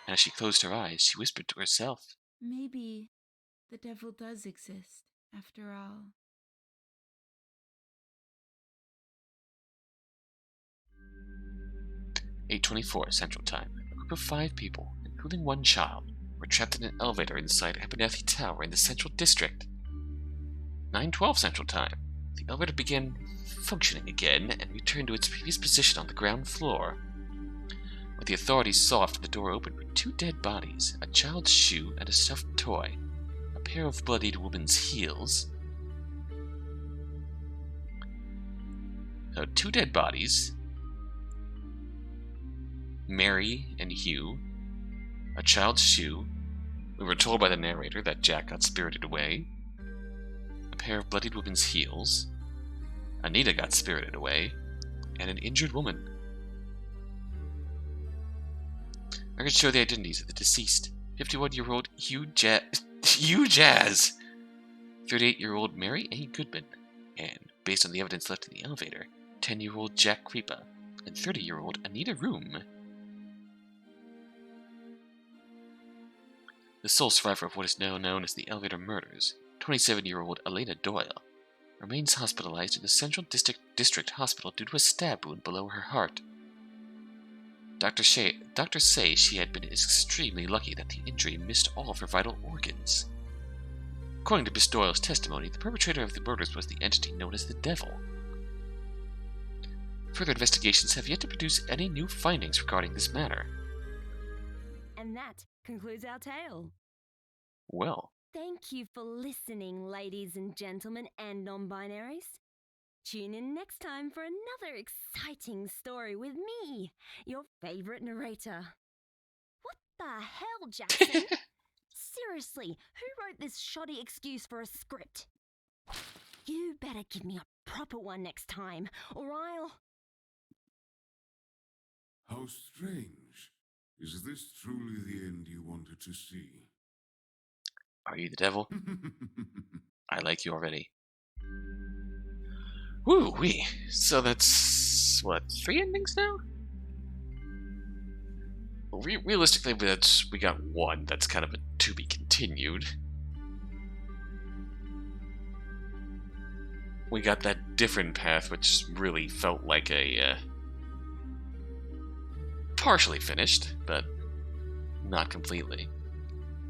S1: And as she closed her eyes, she whispered to herself,
S3: Maybe the devil does exist, after all.
S1: "8:24 Central Time. A group of 5 people, including one child, were trapped in an elevator inside Abernethy Tower in the Central District. 9:12 Central Time. The elevator began functioning again and returned to its previous position on the ground floor. What the authorities saw after the door opened were 2 dead bodies, a child's shoe and a stuffed toy, a pair of bloodied woman's heels. So 2 dead bodies, Mary and Hugh, a child's shoe. We were told by the narrator that Jack got spirited away. A pair of bloodied woman's heels. Anita got spirited away. And an injured woman. Records show the identities of the deceased. 51-year-old Hugh Jazz. 38-year-old Mary A. Goodman. And, based on the evidence left in the elevator, 10-year-old Jack Creepa. And 30-year-old Anita Room. The sole survivor of what is now known as the elevator murders, 27-year-old Elena Doyle, remains hospitalized in the Central District Hospital due to a stab wound below her heart. Doctors say she had been extremely lucky that the injury missed all of her vital organs. According to Miss Doyle's testimony, the perpetrator of the murders was the entity known as the Devil. Further investigations have yet to produce any new findings regarding this matter.
S2: And that concludes our tale.
S1: Well.
S2: Thank you for listening, ladies and gentlemen and non-binaries. Tune in next time for another exciting story with me, your favorite narrator. What the hell, Jackson? Seriously, who wrote this shoddy excuse for a script? You better give me a proper one next time, or I'll...
S10: How strange. Is this truly the end you wanted to see?
S1: Are you the devil? I like you already. Woo-wee. So that's, what, 3 endings now? Well, realistically, we got 1 that's kind of a to-be-continued. continued. We got that different path, which really felt like a partially finished, but not completely.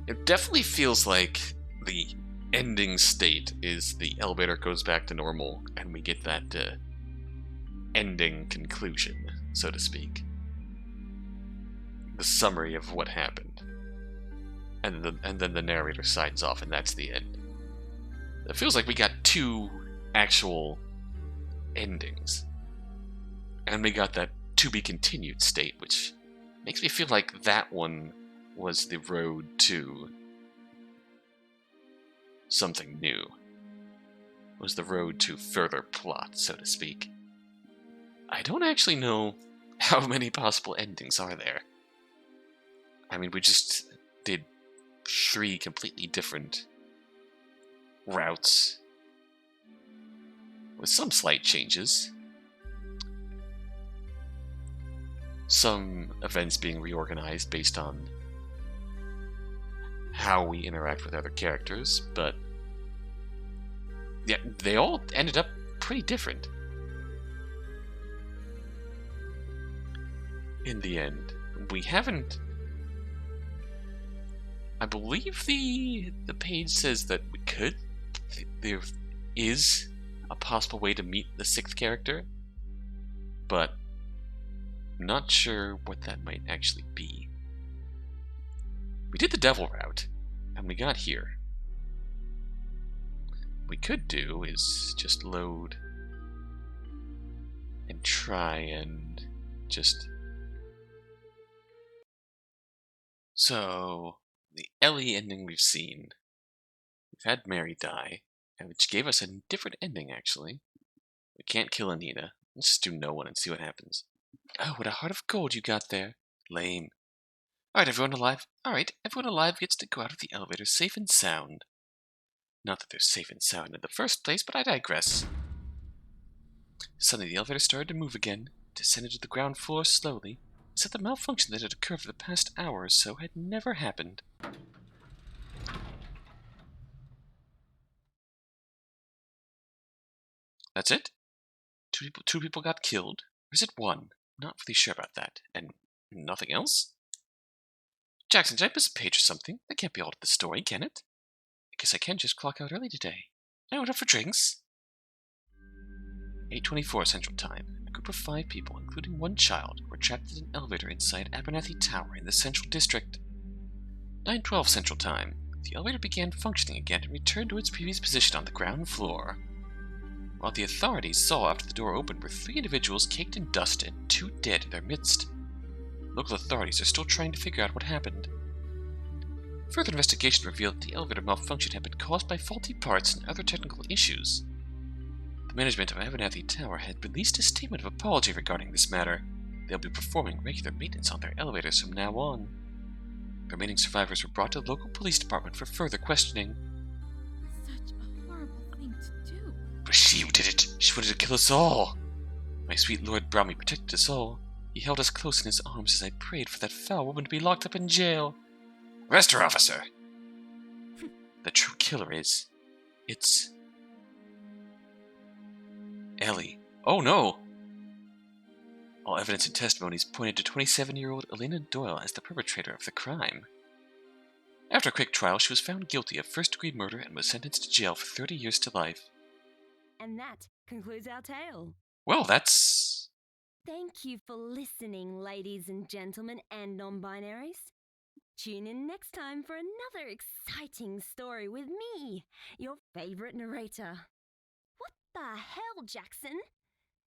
S1: It definitely feels like the ending state is the elevator goes back to normal, and we get that ending conclusion, so to speak. The summary of what happened. And then the narrator signs off, and that's the end. It feels like we got two actual endings. And we got that to be continued state, which makes me feel like that one was the road to something new. Was the road to further plot, so to speak. I don't actually know how many possible endings are there. I mean, we just did 3 completely different routes with some slight changes. Some events being reorganized based on how we interact with other characters, but yeah, they all ended up pretty different in the end. We haven't... I believe the page says that we could... There is a possible way to meet the 6th character, but not sure what that might actually be. We did the devil route, and we got here. What we could do is just load and try and just... So, the Ellie ending we've seen. We've had Mary die, which gave us a different ending, actually. We can't kill Anita. Let's just do no one and see what happens. Oh, what a heart of gold you got there. Lame. Alright, everyone alive gets to go out of the elevator safe and sound. Not that they're safe and sound in the first place, but I digress. Suddenly the elevator started to move again, descended to the ground floor slowly, as if the malfunction that had occurred for the past hour or so had never happened. That's it? Two people got killed? Or is it one? Not really sure about that. And nothing else? Jackson, did I miss a page or something? That can't be all of the story, can it? I guess I can just clock out early today. I order for drinks. 8:24 Central Time. A group of 5 people, including 1 child, were trapped in an elevator inside Abernathy Tower in the Central District. 9:12 Central Time. The elevator began functioning again and returned to its previous position on the ground floor. What the authorities saw after the door opened were 3 individuals caked in dust and 2 dead in their midst. Local authorities are still trying to figure out what happened. Further investigation revealed that the elevator malfunction had been caused by faulty parts and other technical issues. The management of Abernathy Tower had released a statement of apology regarding this matter. They'll be performing regular maintenance on their elevators from now on. The remaining survivors were brought to the local police department for further questioning.
S5: Such a horrible thing to do.
S1: It was she who did it. She wanted to kill us all. My sweet Lord Brownie protected us all. He held us close in his arms as I prayed for that foul woman to be locked up in jail. Arrest her, officer! The true killer is... It's... Ellie. Oh no! All evidence and testimonies pointed to 27-year-old Elena Doyle as the perpetrator of the crime. After a quick trial, she was found guilty of first-degree murder and was sentenced to jail for 30 years to life.
S2: And that concludes our tale.
S1: Well, that's...
S2: Thank you for listening, ladies and gentlemen and non-binaries. Tune in next time for another exciting story with me, your favorite narrator. What the hell, Jackson?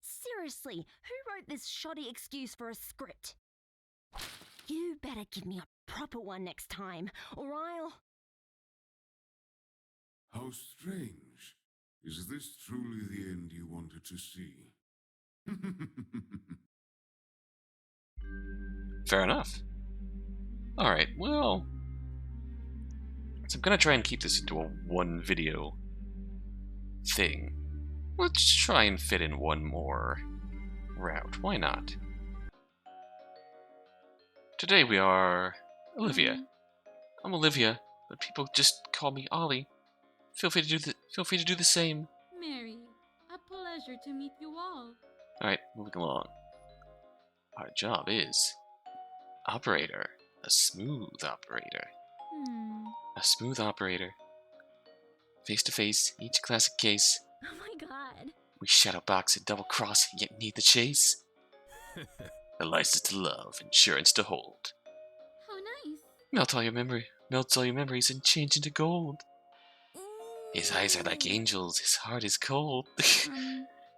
S2: Seriously, who wrote this shoddy excuse for a script? You better give me a proper one next time, or I'll...
S10: How strange. Is this truly the end you wanted to see?
S1: Fair enough. Alright, well... So I'm gonna try and keep this into a 1 video thing. Let's try and fit in 1 more route. Why not? Today we are Olivia. I'm Olivia. but people just call me Ollie. Feel free to do the same.
S5: Mary, a pleasure to meet you all.
S1: Alright, moving along. Our job is operator. A smooth operator. A smooth operator. Face to face, each classic case.
S8: Oh my god.
S1: We shadow box and double cross, yet need the chase. A license to love, insurance to hold.
S5: How nice.
S1: Melts all your memories and change into gold. His eyes are like angels, his heart is cold.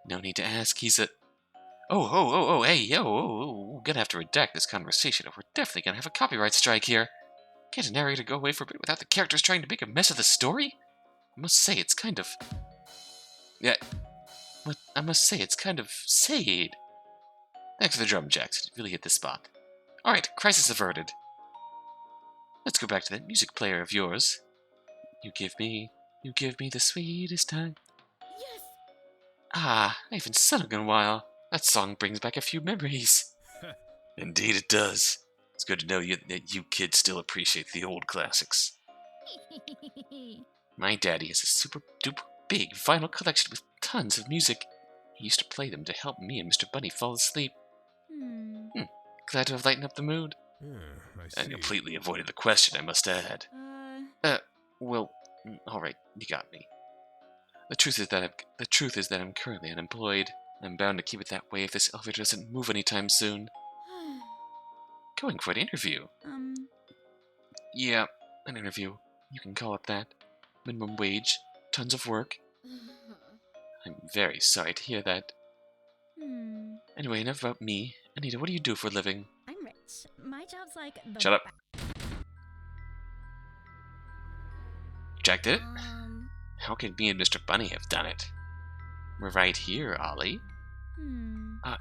S1: No need to ask, he's a... hey, yo, gonna have to redact this conversation, or we're definitely gonna have a copyright strike here. Can't a narrator go away for a bit without the characters trying to make a mess of the story? I must say, it's kind of... sad. Thanks for the drum jacks, it really hit the spot. Alright, crisis averted. Let's go back to that music player of yours. You give me the sweetest time.
S5: Yes.
S1: Ah, I haven't sung in a while. That song brings back a few memories. Indeed it does. It's good to know that you kids still appreciate the old classics. My daddy has a super duper big vinyl collection with tons of music. He used to play them to help me and Mr. Bunny fall asleep. Glad to have lightened up the mood.
S7: I see.
S1: And completely avoided the question, I must add. Well, alright, you got me. The truth is that I'm currently unemployed. I'm bound to keep it that way if this elevator doesn't move anytime soon. Going for an interview. Yeah, an interview. You can call it that. Minimum wage, tons of work. I'm very sorry to hear that. Anyway, enough about me. Anita, what do you do for a living?
S8: I'm rich. My job's like the...
S1: Shut up. Jack did it? How could me and Mr. Bunny have done it? We're right here, Ollie.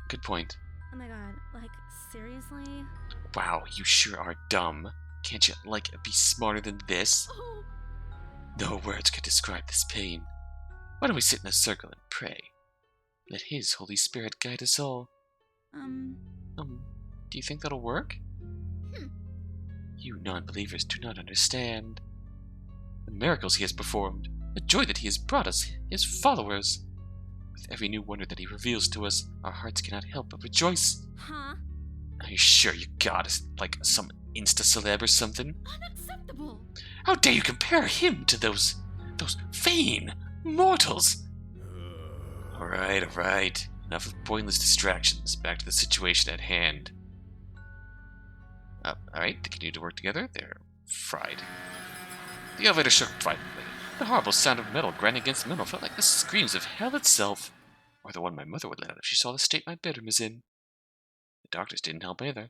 S1: Good point.
S8: Oh my god, like, seriously?
S1: Wow, you sure are dumb. Can't you, be smarter than this?
S5: Oh.
S1: No words could describe this pain. Why don't we sit in a circle and pray? Let His Holy Spirit guide us all. Do you think that'll work? You non-believers do not understand. The miracles He has performed, the joy that He has brought us, His followers. With every new wonder that He reveals to us, our hearts cannot help but rejoice.
S8: Huh?
S1: Are you sure you got us, like some Insta-celeb or something?
S5: Unacceptable.
S1: How dare you compare Him to those vain mortals? Alright. Enough of pointless distractions. Back to the situation at hand. Alright, they continue to work together. They're fried. The elevator shook violently. The horrible sound of metal grinding against metal felt like the screams of hell itself, or the one my mother would let out if she saw the state my bedroom is in. The doctors didn't help either.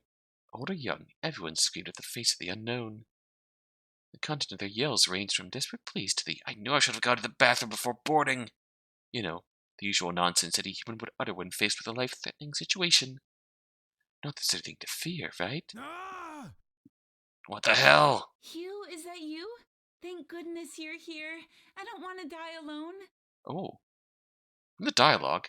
S1: Old or young, everyone screamed at the face of the unknown. The content of their yells ranged from desperate pleas to the "I knew I should have gone to the bathroom before boarding." You know, the usual nonsense any human would utter when faced with a life-threatening situation. Not that there's anything to fear, right?
S7: Ah!
S1: What the hell?
S3: Hugh, is that you? Thank goodness you're here. I don't want to die alone.
S1: Oh. From the dialogue,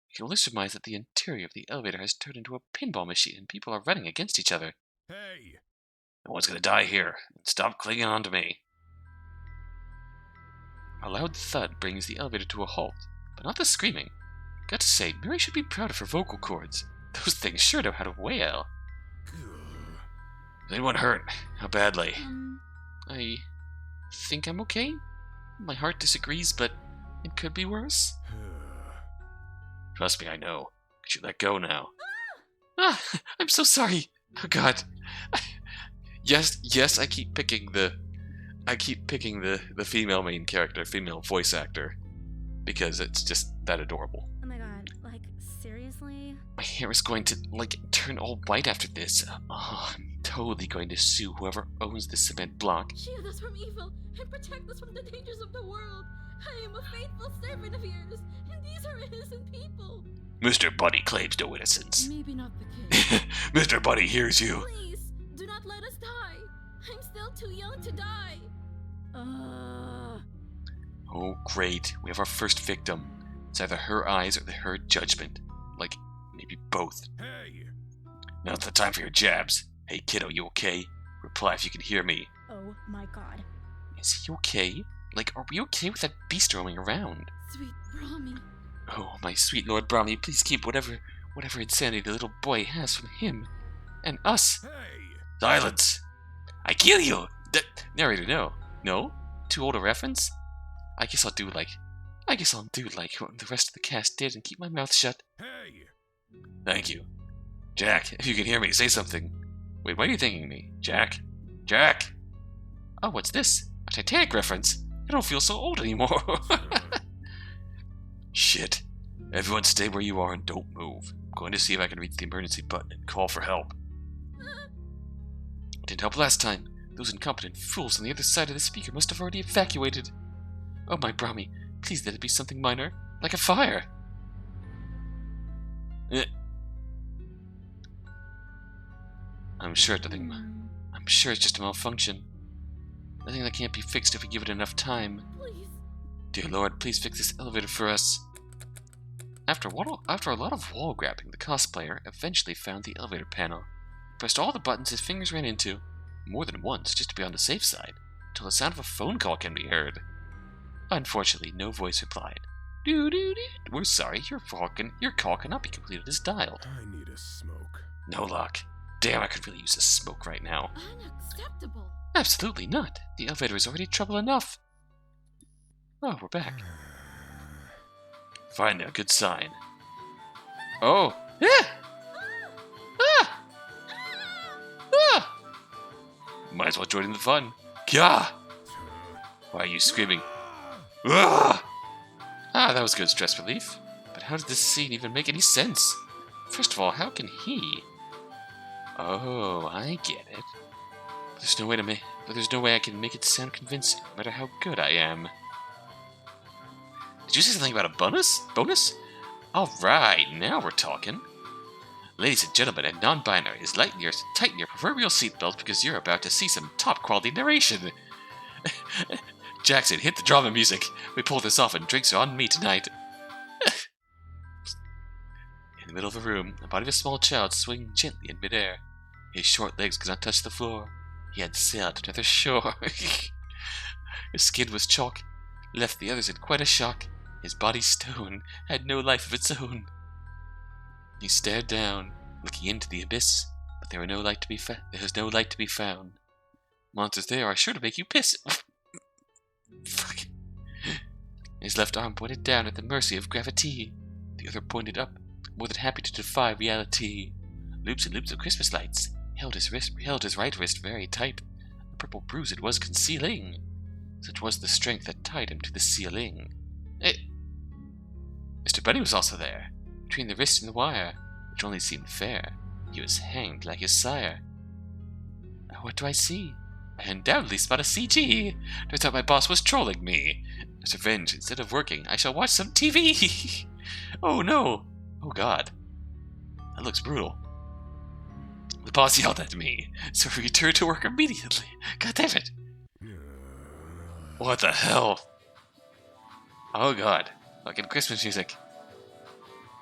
S1: I can only surmise that the interior of the elevator has turned into a pinball machine and people are running against each other.
S7: Hey!
S1: No one's gonna die here. Stop clinging on to me. A loud thud brings the elevator to a halt, but not the screaming. Got to say, Mary should be proud of her vocal cords. Those things sure know how to wail. Is anyone hurt? How badly? I think I'm okay. My heart disagrees, but it could be worse. Trust me, I know. Could you let go now? I'm so sorry. Oh God. Yes, I keep picking the female main character, female voice actor, because it's just that adorable.
S8: Oh my god, like, seriously?
S1: My hair is going to, turn all white after this. I'm totally going to sue whoever owns this cement block.
S5: Shield us from evil and protect us from the dangers of the world. I am a faithful servant of yours, and these are innocent people.
S1: Mr. Bunny claims no innocence.
S5: Maybe not the case.
S1: Mr. Bunny hears you.
S5: Please, do not let us die. I'm still too young to die.
S1: Oh, great. We have our first victim. It's either her eyes or her judgment. Maybe both.
S7: Hey!
S1: Now's the time for your jabs. Hey, kiddo, you okay? Reply if you can hear me.
S8: Oh my god.
S1: Is he okay? Like, are we okay with that beast roaming around?
S5: Sweet Brahmi.
S1: Oh, my sweet Lord Brahmi, please keep whatever insanity the little boy has from him. And us.
S7: Hey!
S1: Silence! I kill you! Narrator, no. No? Too old a reference? I guess I'll do like what the rest of the cast did and keep my mouth shut.
S7: Hey!
S1: Thank you. Jack, if you can hear me, say something. Wait, why are you thanking me? Jack? Jack! Oh, what's this? A Titanic reference? I don't feel so old anymore. Shit. Everyone stay where you are and don't move. I'm going to see if I can reach the emergency button and call for help. It didn't help last time. Those incompetent fools on the other side of the speaker must have already evacuated. Oh, my Brahmi, please let it be something minor, like a fire. I'm sure it's just a malfunction. Nothing that can't be fixed if we give it enough time.
S5: Please.
S1: Dear Lord, please fix this elevator for us. After a lot of wall grabbing, the cosplayer eventually found the elevator panel. Pressed all the buttons his fingers ran into, more than once, just to be on the safe side, until the sound of a phone call can be heard. Unfortunately, no voice replied. Doo-doo-doo. We're sorry, your call cannot be completed as dialed.
S7: I need a smoke.
S1: No luck. Damn, I could really use a smoke right now.
S5: Unacceptable.
S1: Absolutely not. The elevator is already trouble enough. Oh, we're back. Fine now, good sign. Oh! Yeah! Ah! Ah! Might as well join in the fun. Gah! Why are you screaming? Ah! Ah, that was good stress relief. But how did this scene even make any sense? First of all, how can he? Oh, I get it. There's no way I can make it sound convincing, no matter how good I am. Did you say something about a bonus? Alright, now we're talking. Ladies and gentlemen and non-binaries, tighten your proverbial seatbelt because you're about to see some top-quality narration. Jackson, hit the drama music. We pull this off and drinks are on me tonight. In the middle of a room, the body of a small child swinging gently in midair. His short legs could not touch the floor. He had sailed to another shore. His skin was chalk, left the others in quite a shock. His body stone, had no life of its own. He stared down, looking into the abyss, but there was no light to be found. Monsters there are sure to make you piss. Fuck. His left arm pointed down at the mercy of gravity. The other pointed up, more than happy to defy reality. Loops and loops of Christmas lights held his right wrist very tight. A purple bruise it was concealing. Such was the strength that tied him to the ceiling. Mr. Bunny was also there, between the wrist and the wire, which only seemed fair. He was hanged like his sire. What do I see? I undoubtedly spot a CG. Turns out my boss was trolling me. As revenge, instead of working, I shall watch some TV. Oh no! Oh god. That looks brutal. The boss yelled at me, so I returned to work immediately. God damn it! What the hell? Oh god. Fucking Christmas music.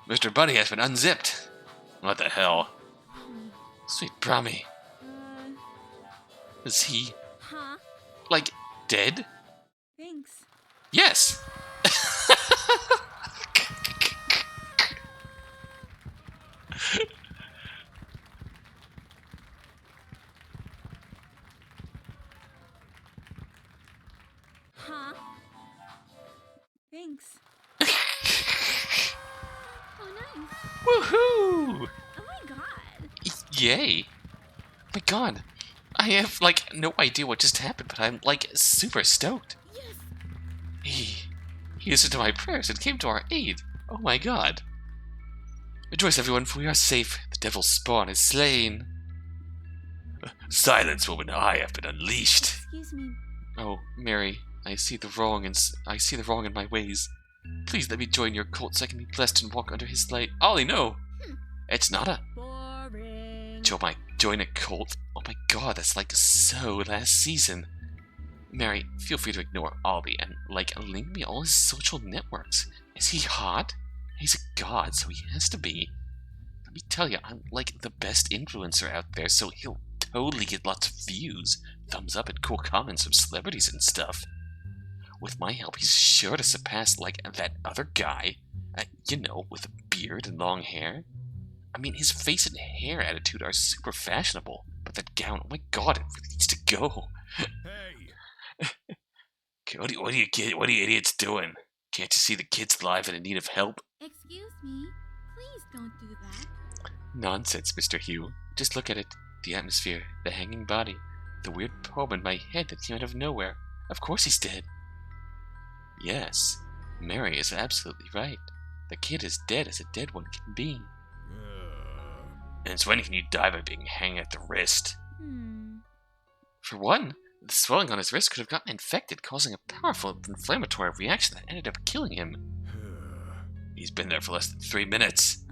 S1: Mr. Bunny has been unzipped. What the hell? Sweet Brahmi. Is he...
S8: Huh?
S1: like, dead?
S3: Thanks.
S1: Yes!
S8: Huh?
S3: Thanks.
S8: Oh, nice.
S1: Woohoo!
S8: Oh my god.
S1: Yay! My god. I have, like, no idea what just happened, but I'm, like, super stoked.
S5: Yes.
S1: He listened to my prayers and came to our aid. Oh my god. Rejoice, everyone, for we are safe. The devil's spawn is slain. Silence, woman. I have been unleashed.
S3: Excuse me.
S1: Oh, Mary, I see the wrong in my ways. Please let me join your cult so I can be blessed and walk under his light. Ollie, no! It's not a...
S8: Boring.
S1: Join a cult? Oh my god, that's like so last season. Mary, feel free to ignore Ollie and, like, link me all his social networks. Is he hot? He's a god, so he has to be. Let me tell you, I'm, like, the best influencer out there, so he'll totally get lots of views, thumbs up, and cool comments from celebrities and stuff. With my help, he's sure to surpass, like, that other guy. With a beard and long hair. I mean, his face and hair attitude are super fashionable, but that gown, oh my god, it really needs to go.
S7: Hey!
S1: Okay, what are you idiots doing? Can't you see the kid's live and in need of help?
S5: Excuse me, please don't do that.
S1: Nonsense, Mr. Hugh. Just look at it. The atmosphere, the hanging body, the weird poem in my head that came out of nowhere. Of course he's dead. Yes, Mary is absolutely right. The kid is dead as a dead one can be. And so when can you die by being hanged at the wrist? For one, the swelling on his wrist could have gotten infected, causing a powerful inflammatory reaction that ended up killing him. He's been there for less than 3 minutes.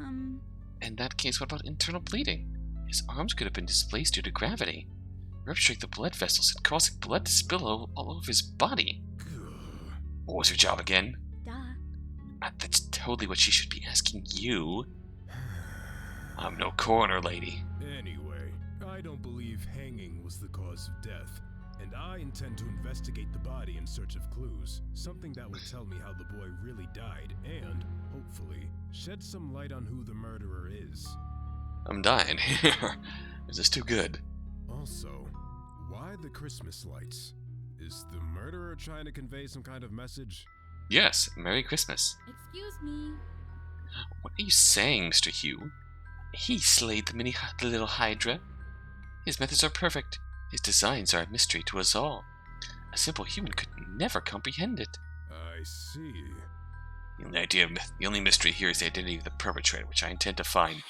S1: In that case, what about internal bleeding? His arms could have been displaced due to gravity, rupturing the blood vessels and causing blood to spill all over his body. What was your job again?
S8: Duh.
S1: That's totally what she should be asking you. I'm no coroner, lady.
S7: Anyway, I don't believe hanging was the cause of death, and I intend to investigate the body in search of clues, something that will tell me how the boy really died, and, hopefully, shed some light on who the murderer is.
S1: I'm dying here. Is this too good?
S7: Also, why the Christmas lights? Is the murderer trying to convey some kind of message?
S1: Yes, Merry Christmas.
S5: Excuse me.
S1: What are you saying, Mr. Hugh? He slayed the little Hydra. His methods are perfect. His designs are a mystery to us all. A simple human could never comprehend it.
S7: I see.
S1: The only mystery here is the identity of the perpetrator, which I intend to find.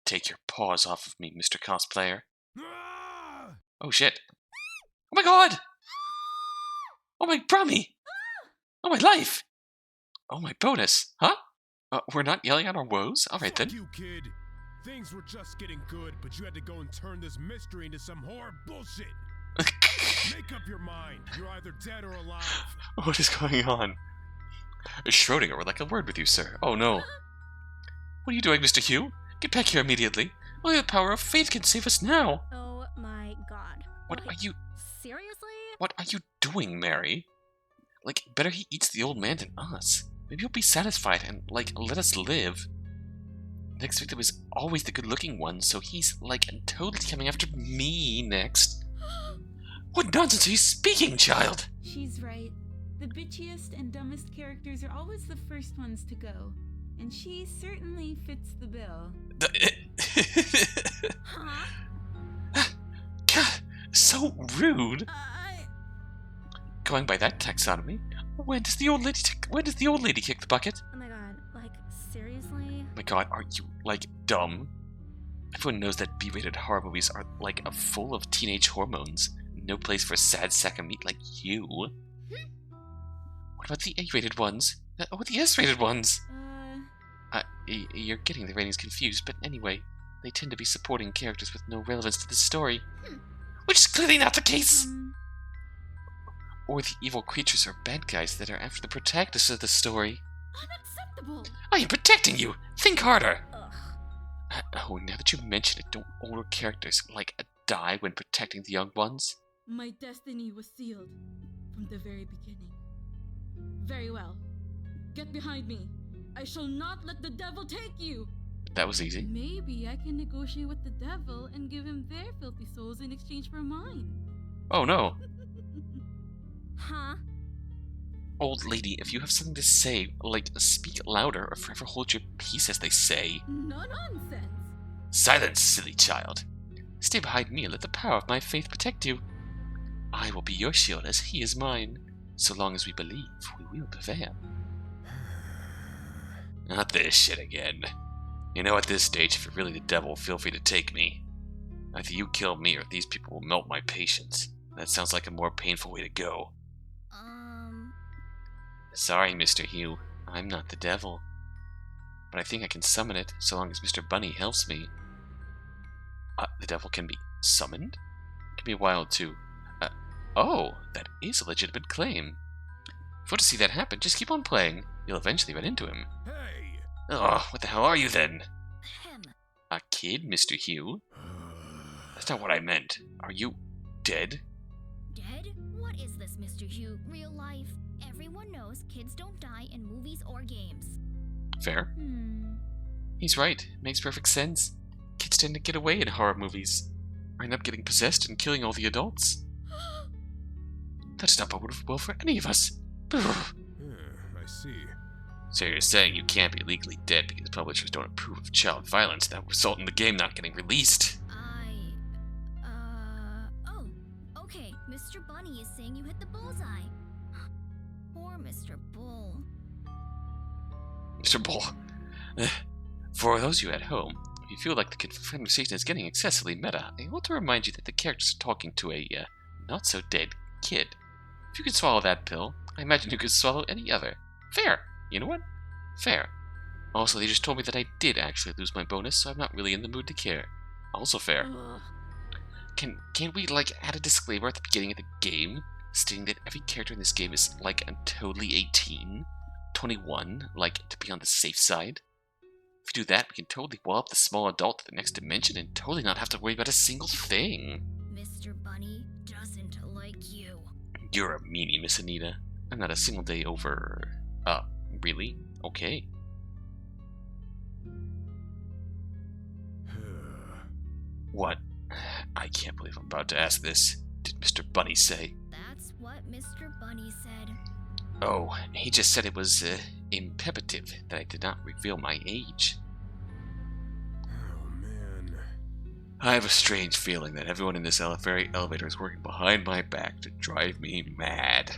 S1: Take your paws off of me, Mr. Cosplayer.
S7: Ah!
S1: Oh shit. Oh my god! Oh my brummy! Oh my life! Oh my bonus! Huh? We're not yelling out our woes? Alright then.
S7: Fuck you, kid. Things were just getting good, but you had to go and turn this mystery into some horror bullshit. Make up your mind. You're either dead or alive.
S1: What is going on? Schrodinger would like a word with you, sir. Oh no. What are you doing, Mr. Hugh? Get back here immediately. Only the power of faith can save us now.
S8: Oh my god.
S1: What
S8: Wait,
S1: are you...
S8: Seriously?
S1: What are you doing, Mary? Like, better he eats the old man than us. Maybe he'll be satisfied and, like, let us live. Next victim is always the good-looking one, so he's, like, totally coming after me next. What nonsense are you speaking, child?
S3: She's right. The bitchiest and dumbest characters are always the first ones to go. And she certainly fits the bill.
S8: Huh?
S1: God, so rude. Going by that taxonomy, when does the old lady kick the bucket?
S8: Oh my god, like, seriously?
S1: Oh my god, are you, like, dumb? Everyone knows that B-rated horror movies are, like, full of teenage hormones. No place for a sad sack of meat like you. What about the A-rated ones? What the S-rated ones? You're getting the ratings confused, but anyway, they tend to be supporting characters with no relevance to the story. Which is clearly not the case! Or the evil creatures or bad guys that are after the protagonist of the story.
S5: Unacceptable!
S1: I am protecting you! Think harder!
S8: Ugh.
S1: Oh, now that you mention it, don't older characters, like, die when protecting the young ones?
S5: My destiny was sealed from the very beginning. Very well. Get behind me. I shall not let the devil take you!
S1: That was easy.
S5: Maybe I can negotiate with the devil and give him their filthy souls in exchange for mine.
S1: Oh no.
S8: Huh?
S1: Old lady, if you have something to say, like, speak louder or forever hold your peace, as they say.
S5: No nonsense!
S1: Silence, silly child. Stay behind me and let the power of my faith protect you. I will be your shield as he is mine. So long as we believe, we will prevail. Not this shit again. You know, at this stage, if you're really the devil, feel free to take me. Either you kill me or these people will melt my patience. That sounds like a more painful way to go. Sorry, Mr. Hugh. I'm not the devil. But I think I can summon it, so long as Mr. Bunny helps me. The devil can be summoned? It can be wild, too. Oh, that is a legitimate claim. If you want to see that happen, just keep on playing. You'll eventually run into him.
S7: Hey!
S1: Oh, what the hell are you then? A kid, Mr. Hugh? A That's not what I meant. Are you dead?
S6: Dead? What is this, Mr. Hugh? Real life? Everyone knows kids don't die in movies or games.
S1: Fair. He's right. Makes perfect sense. Kids tend to get away in horror movies. Or end up getting possessed and killing all the adults. That's not what would have well for any of us.
S7: I see.
S1: So you're saying you can't be legally dead because publishers don't approve of child violence that would result in the game not getting released?
S6: Oh, okay. Mr. Bunny is saying you hit the bullseye. Poor Mr. Bull.
S1: Mr. Bull, for those of you at home, if you feel like the conversation is getting excessively meta, I want to remind you that the characters are talking to a, not-so-dead kid. If you could swallow that pill, I imagine you could swallow any other. Fair. You know what? Fair. Also, they just told me that I did actually lose my bonus, so I'm not really in the mood to care. Also fair. Can't we, add a disclaimer at the beginning of the game, stating that every character in this game is, totally 18? 21, to be on the safe side? If we do that, we can totally wall up the small adult to the next dimension and totally not have to worry about a single thing.
S6: Mr. Bunny doesn't like you.
S1: You're a meanie, Miss Anita. I'm not a single day over... really? Okay. What? I can't believe I'm about to ask this. Did Mr. Bunny say?
S6: That's what Mr. Bunny said.
S1: Oh, he just said it was, imperative that I did not reveal my age.
S7: Oh, man.
S1: I have a strange feeling that everyone in this very elevator is working behind my back to drive me mad.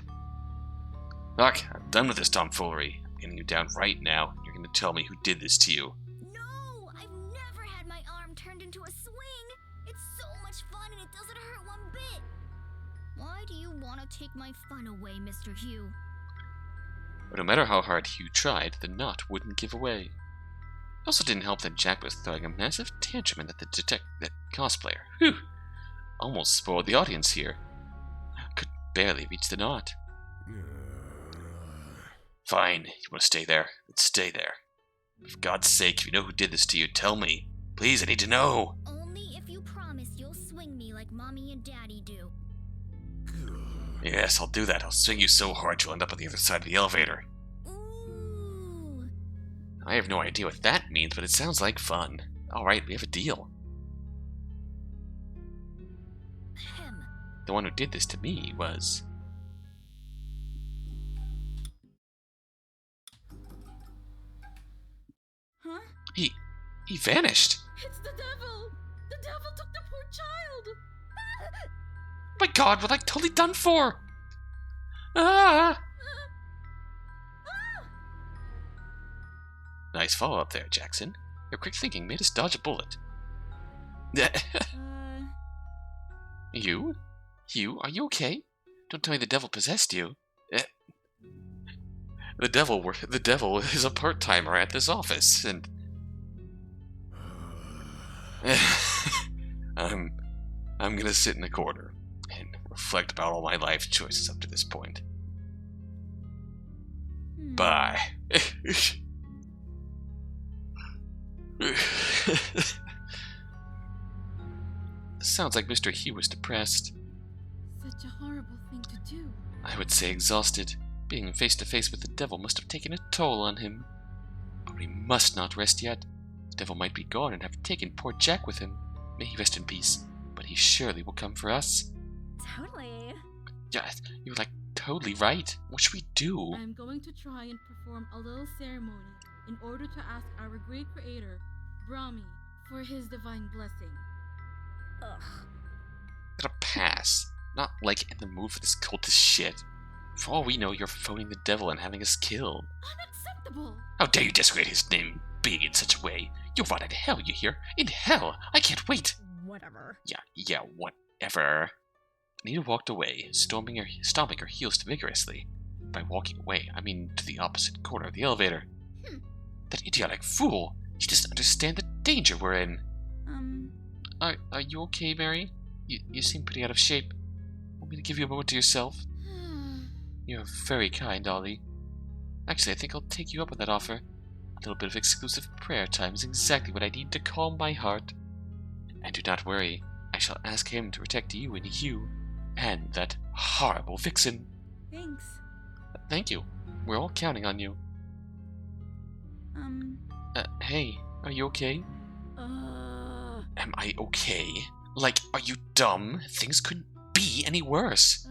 S1: Look, I'm done with this tomfoolery. I'm getting you down right now. You're going to tell me who did this to you.
S6: No! I've never had my arm turned into a swing! It's so much fun and it doesn't hurt one bit! Why do you want to take my fun away, Mr. Hugh?
S1: But no matter how hard Hugh tried, the knot wouldn't give away. It also didn't help that Jack was throwing a massive tantrum at that cosplayer. Whew! Almost spoiled the audience here. Could barely reach the knot. Fine, you want to stay there? Then stay there. For God's sake, if you know who did this to you, tell me. Please, I need to know.
S6: Only if you promise you'll swing me like Mommy and Daddy do.
S1: Yes, I'll do that. I'll swing you so hard you'll end up on the other side of the elevator.
S6: Ooh.
S1: I have no idea what that means, but it sounds like fun. Alright, we have a deal.
S6: Ahem.
S1: The one who did this to me was...
S3: Huh?
S1: He vanished.
S5: It's the devil! The devil took the poor child!
S1: Oh my god, we're totally done for! Ah! Nice follow-up there, Jackson. Your quick thinking made us dodge a bullet. You? You? Are you okay? Don't tell me the devil possessed you. The devil is a part-timer at this office, and... I'm gonna sit in a corner and reflect about all my life choices up to this point. Bye. Sounds like Mr. Hugh was depressed.
S5: Such a horrible thing to do.
S1: I would say exhausted. Being face to face with the devil must have taken a toll on him. But we must not rest yet. The devil might be gone and have taken poor Jack with him. May he rest in peace. But he surely will come for us.
S8: Totally.
S1: Yeah, you're totally right. What should we do?
S5: I'm going to try and perform a little ceremony in order to ask our great creator, Brahmi, for his divine blessing.
S8: Ugh.
S1: Gotta pass. Not in the mood for this cultist shit. For all we know, you're phoning the devil and having us killed.
S5: Unacceptable!
S1: How dare you desecrate his name being in such a way? You'll rot in hell, you hear? In hell! I can't wait!
S8: Whatever.
S1: Yeah, whatever. Anita walked away, stomping her heels vigorously. By walking away, I mean to the opposite corner of the elevator. That idiotic fool! She doesn't understand the danger we're in. Are you okay, Mary? You seem pretty out of shape. Want me to give you a moment to yourself? You're very kind, Ollie. Actually, I think I'll take you up on that offer. A little bit of exclusive prayer time is exactly what I need to calm my heart. And do not worry, I shall ask him to protect you and you, and that horrible vixen.
S3: Thanks.
S1: Thank you. We're all counting on you. Hey, are you okay? Am I okay? Like, are you dumb? Things couldn't be any worse.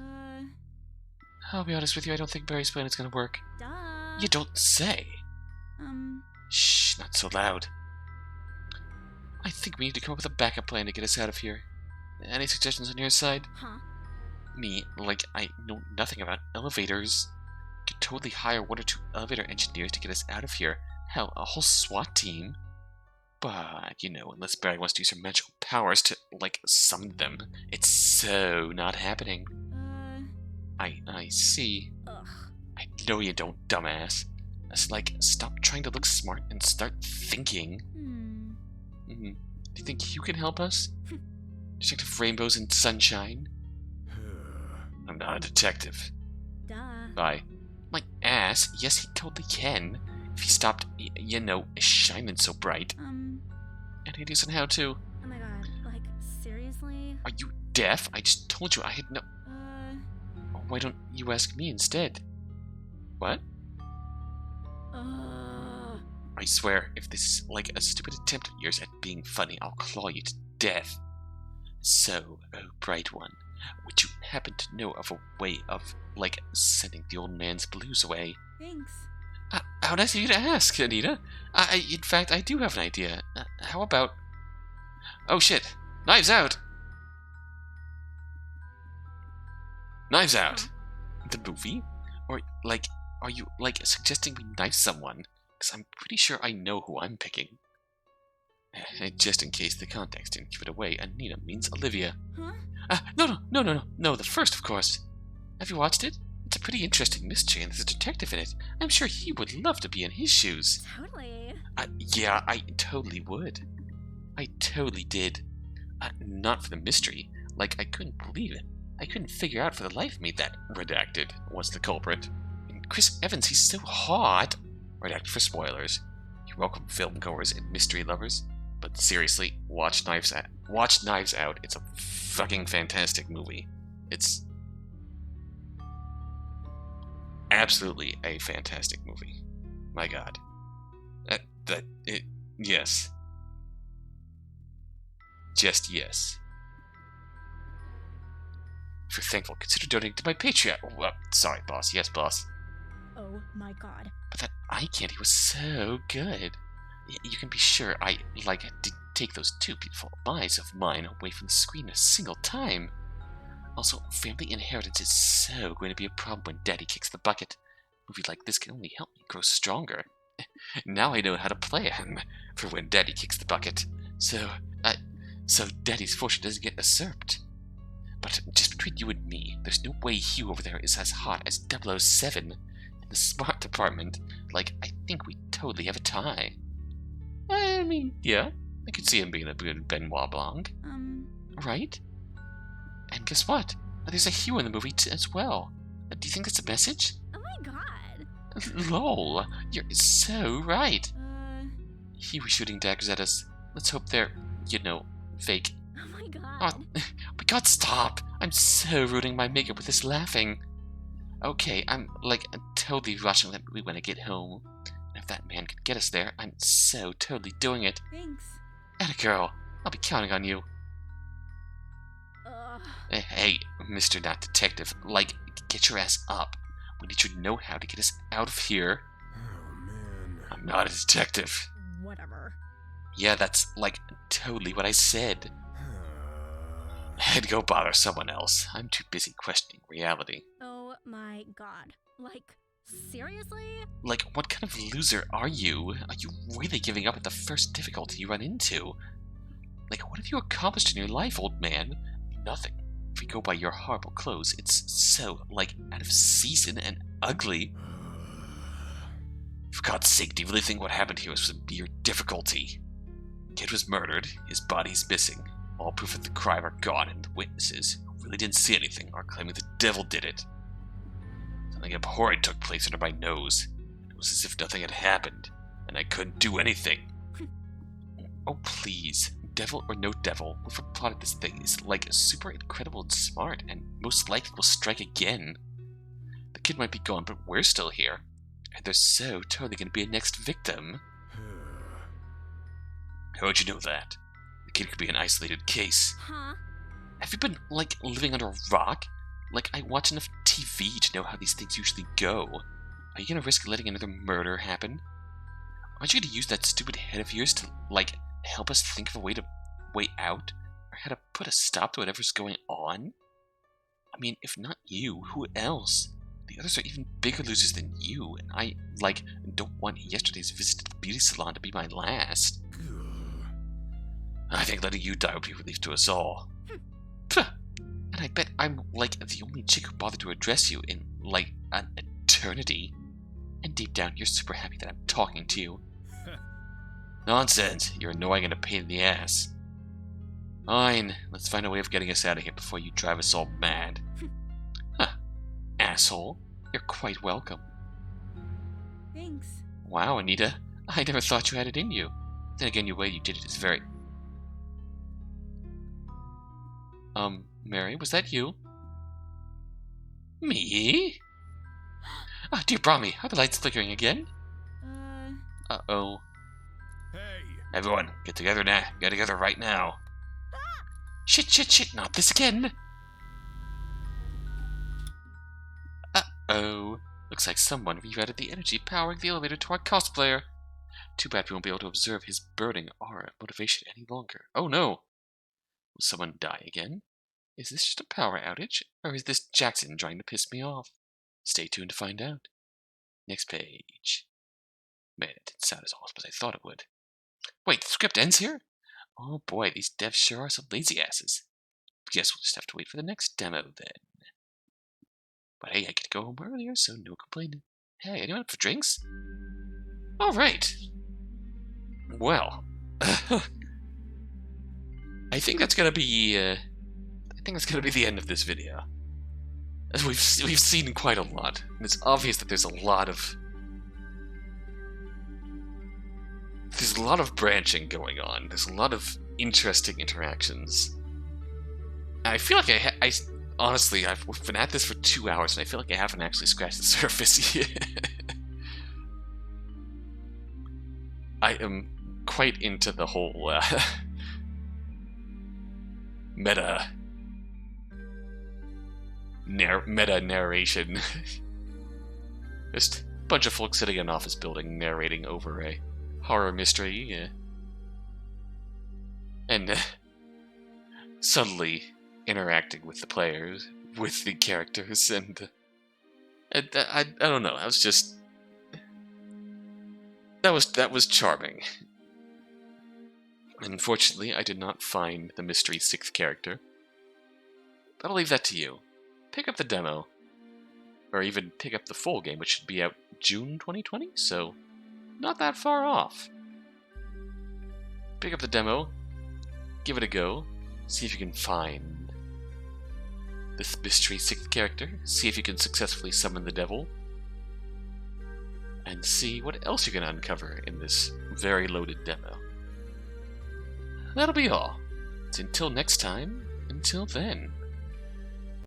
S1: I'll be honest with you, I don't think Barry's plan is gonna work.
S8: Duh.
S1: You don't say. Shh, not so loud. I think we need to come up with a backup plan to get us out of here. Any suggestions on your side?
S8: Huh?
S1: Me, like, I know nothing about elevators. Could totally hire 1 or 2 elevator engineers to get us out of here. Hell, a whole SWAT team. But, you know, unless Barry wants to use her magical powers to, like, summon them, it's so not happening. I see.
S8: Ugh.
S1: I know you don't, dumbass. It's like, stop trying to look smart and start thinking. Do you think you can help us? Detective Rainbows and Sunshine? I'm not a detective.
S8: Duh.
S1: Bye. My ass? Yes, he totally can. If he stopped, you know, shining so bright. And ideas on how to.
S8: Oh my god, like, seriously?
S1: Are you deaf? I just told you I had no... Why don't you ask me instead? What? I swear, if this is like a stupid attempt of yours at being funny, I'll claw you to death. So, oh bright one, would you happen to know of a way of, like, sending the old man's blues away?
S3: Thanks.
S1: How nice of you to ask, Anita. In fact, I do have an idea. How about... Oh shit! Knives Out! Knives Out! The movie? Or, like, are you, like, suggesting we knife someone? Because I'm pretty sure I know who I'm picking. Just in case the context didn't give it away, Anita means Olivia.
S3: Huh?
S1: No, the first, of course. Have you watched it? It's a pretty interesting mystery, and there's a detective in it. I'm sure he would love to be in his shoes.
S8: Totally.
S1: Yeah, I totally would. I totally did. Not for the mystery. Like, I couldn't believe it. I couldn't figure out for the life of me that Redacted was the culprit. And Chris Evans, he's so hot. Redacted for spoilers. You're welcome, film goers and mystery lovers. But seriously, watch Knives Out. Watch Knives Out. It's a fucking fantastic movie. It's absolutely a fantastic movie. My God. Yes. Just yes. If you're thankful, consider donating to my Patreon. Oh, sorry, boss. Yes, boss.
S8: Oh my god.
S1: But that eye candy was so good. You can be sure I, did take those 2 beautiful eyes of mine away from the screen a single time. Also, family inheritance is so going to be a problem when Daddy kicks the bucket. A movie like this can only help me grow stronger. Now I know how to play him for when Daddy kicks the bucket. So Daddy's fortune doesn't get usurped. But just between you and me, there's no way Hugh over there is as hot as 007. In the smart department, I think we totally have a tie. I mean, yeah, I could see him being a good Benoit Blanc. Right? And guess what? There's a Hugh in the movie as well. Do you think that's a message?
S8: Oh my god.
S1: Lol, you're so right. He was shooting daggers at us. Let's hope they're, fake.
S8: Oh my god.
S1: Oh my god, stop! I'm so ruining my makeup with this laughing. Okay, I'm, totally watching that movie when I get home. And if that man can get us there, I'm so totally doing it.
S3: Thanks.
S1: Atta girl, I'll be counting on you. Hey, Mr. Not Detective, get your ass up. We need you to know how to get us out of here.
S7: Oh, man.
S1: I'm not a detective.
S8: Whatever.
S1: Yeah, that's, totally what I said. I'd go bother someone else. I'm too busy questioning reality.
S8: Oh my god. Seriously?
S1: What kind of loser are you? Are you really giving up at the first difficulty you run into? What have you accomplished in your life, old man? Nothing. If we go by your horrible clothes, it's so, out of season and ugly. For God's sake, do you really think what happened here was a mere difficulty? Kid was murdered, his body's missing, all proof of the crime are gone, and the witnesses, who really didn't see anything, are claiming the devil did it. Something abhorrent took place under my nose. It was as if nothing had happened, and I couldn't do anything. Oh please, devil or no devil, whoever plotted this thing is like super incredible and smart, and most likely will strike again. The kid might be gone, but we're still here, and they're so totally going to be a next victim. How'd you know that? The kid could be an isolated case.
S8: Huh?
S1: Have you been, like, living under a rock? Like, I watch enough TV to know how these things usually go. Are you gonna risk letting another murder happen? Aren't you gonna use that stupid head of yours to, like, help us think of a way out? Or how to put a stop to whatever's going on? I mean, if not you, who else? The others are even bigger losers than you, and I, like, don't want yesterday's visit to the beauty salon to be my last. I think letting you die would be a relief to us all. And I bet I'm, like, the only chick who bothered to address you in, like, an eternity. And deep down, you're super happy that I'm talking to you. Nonsense. You're annoying and a pain in the ass. Fine. Let's find a way of getting us out of here before you drive us all mad. Asshole. You're quite welcome.
S3: Thanks.
S1: Wow, Anita. I never thought you had it in you. Then again, your way you did it is very... Mary, was that you? Me? Oh, dear Brahmi, are the lights flickering again? Uh-oh.
S7: Hey!
S1: Everyone, get together now. Get together right now. Shit, not this again! Uh-oh. Looks like someone rerouted the energy powering the elevator to our cosplayer. Too bad we won't be able to observe his burning aura of motivation any longer. Oh no! Will someone die again? Is this just a power outage, or is this Jackson trying to piss me off? Stay tuned to find out. Next page. Man, it didn't sound as awesome as I thought it would. Wait, the script ends here? Oh boy, these devs sure are some lazy asses. Guess we'll just have to wait for the next demo then. But hey, I get to go home earlier, so no complaining. Hey, anyone up for drinks? Alright. Well. I think that's gonna be, the end of this video. We've seen quite a lot, and it's obvious that there's a lot of branching going on. There's a lot of interesting interactions. I feel like honestly, I've been at this for 2 hours, and I feel like I haven't actually scratched the surface yet. I am quite into the whole meta narration. Just a bunch of folks sitting in an office building narrating over a horror mystery, and subtly interacting with the players, with the characters, and I don't know. I was just that was charming. Unfortunately, I did not find the mystery 6th character. But I'll leave that to you. Pick up the demo, or even pick up the full game, which should be out June 2020, so not that far off. Pick up the demo, give it a go, see if you can find this mystery 6th character, see if you can successfully summon the devil, and see what else you can uncover in this very loaded demo. That'll be all. So until next time, until then.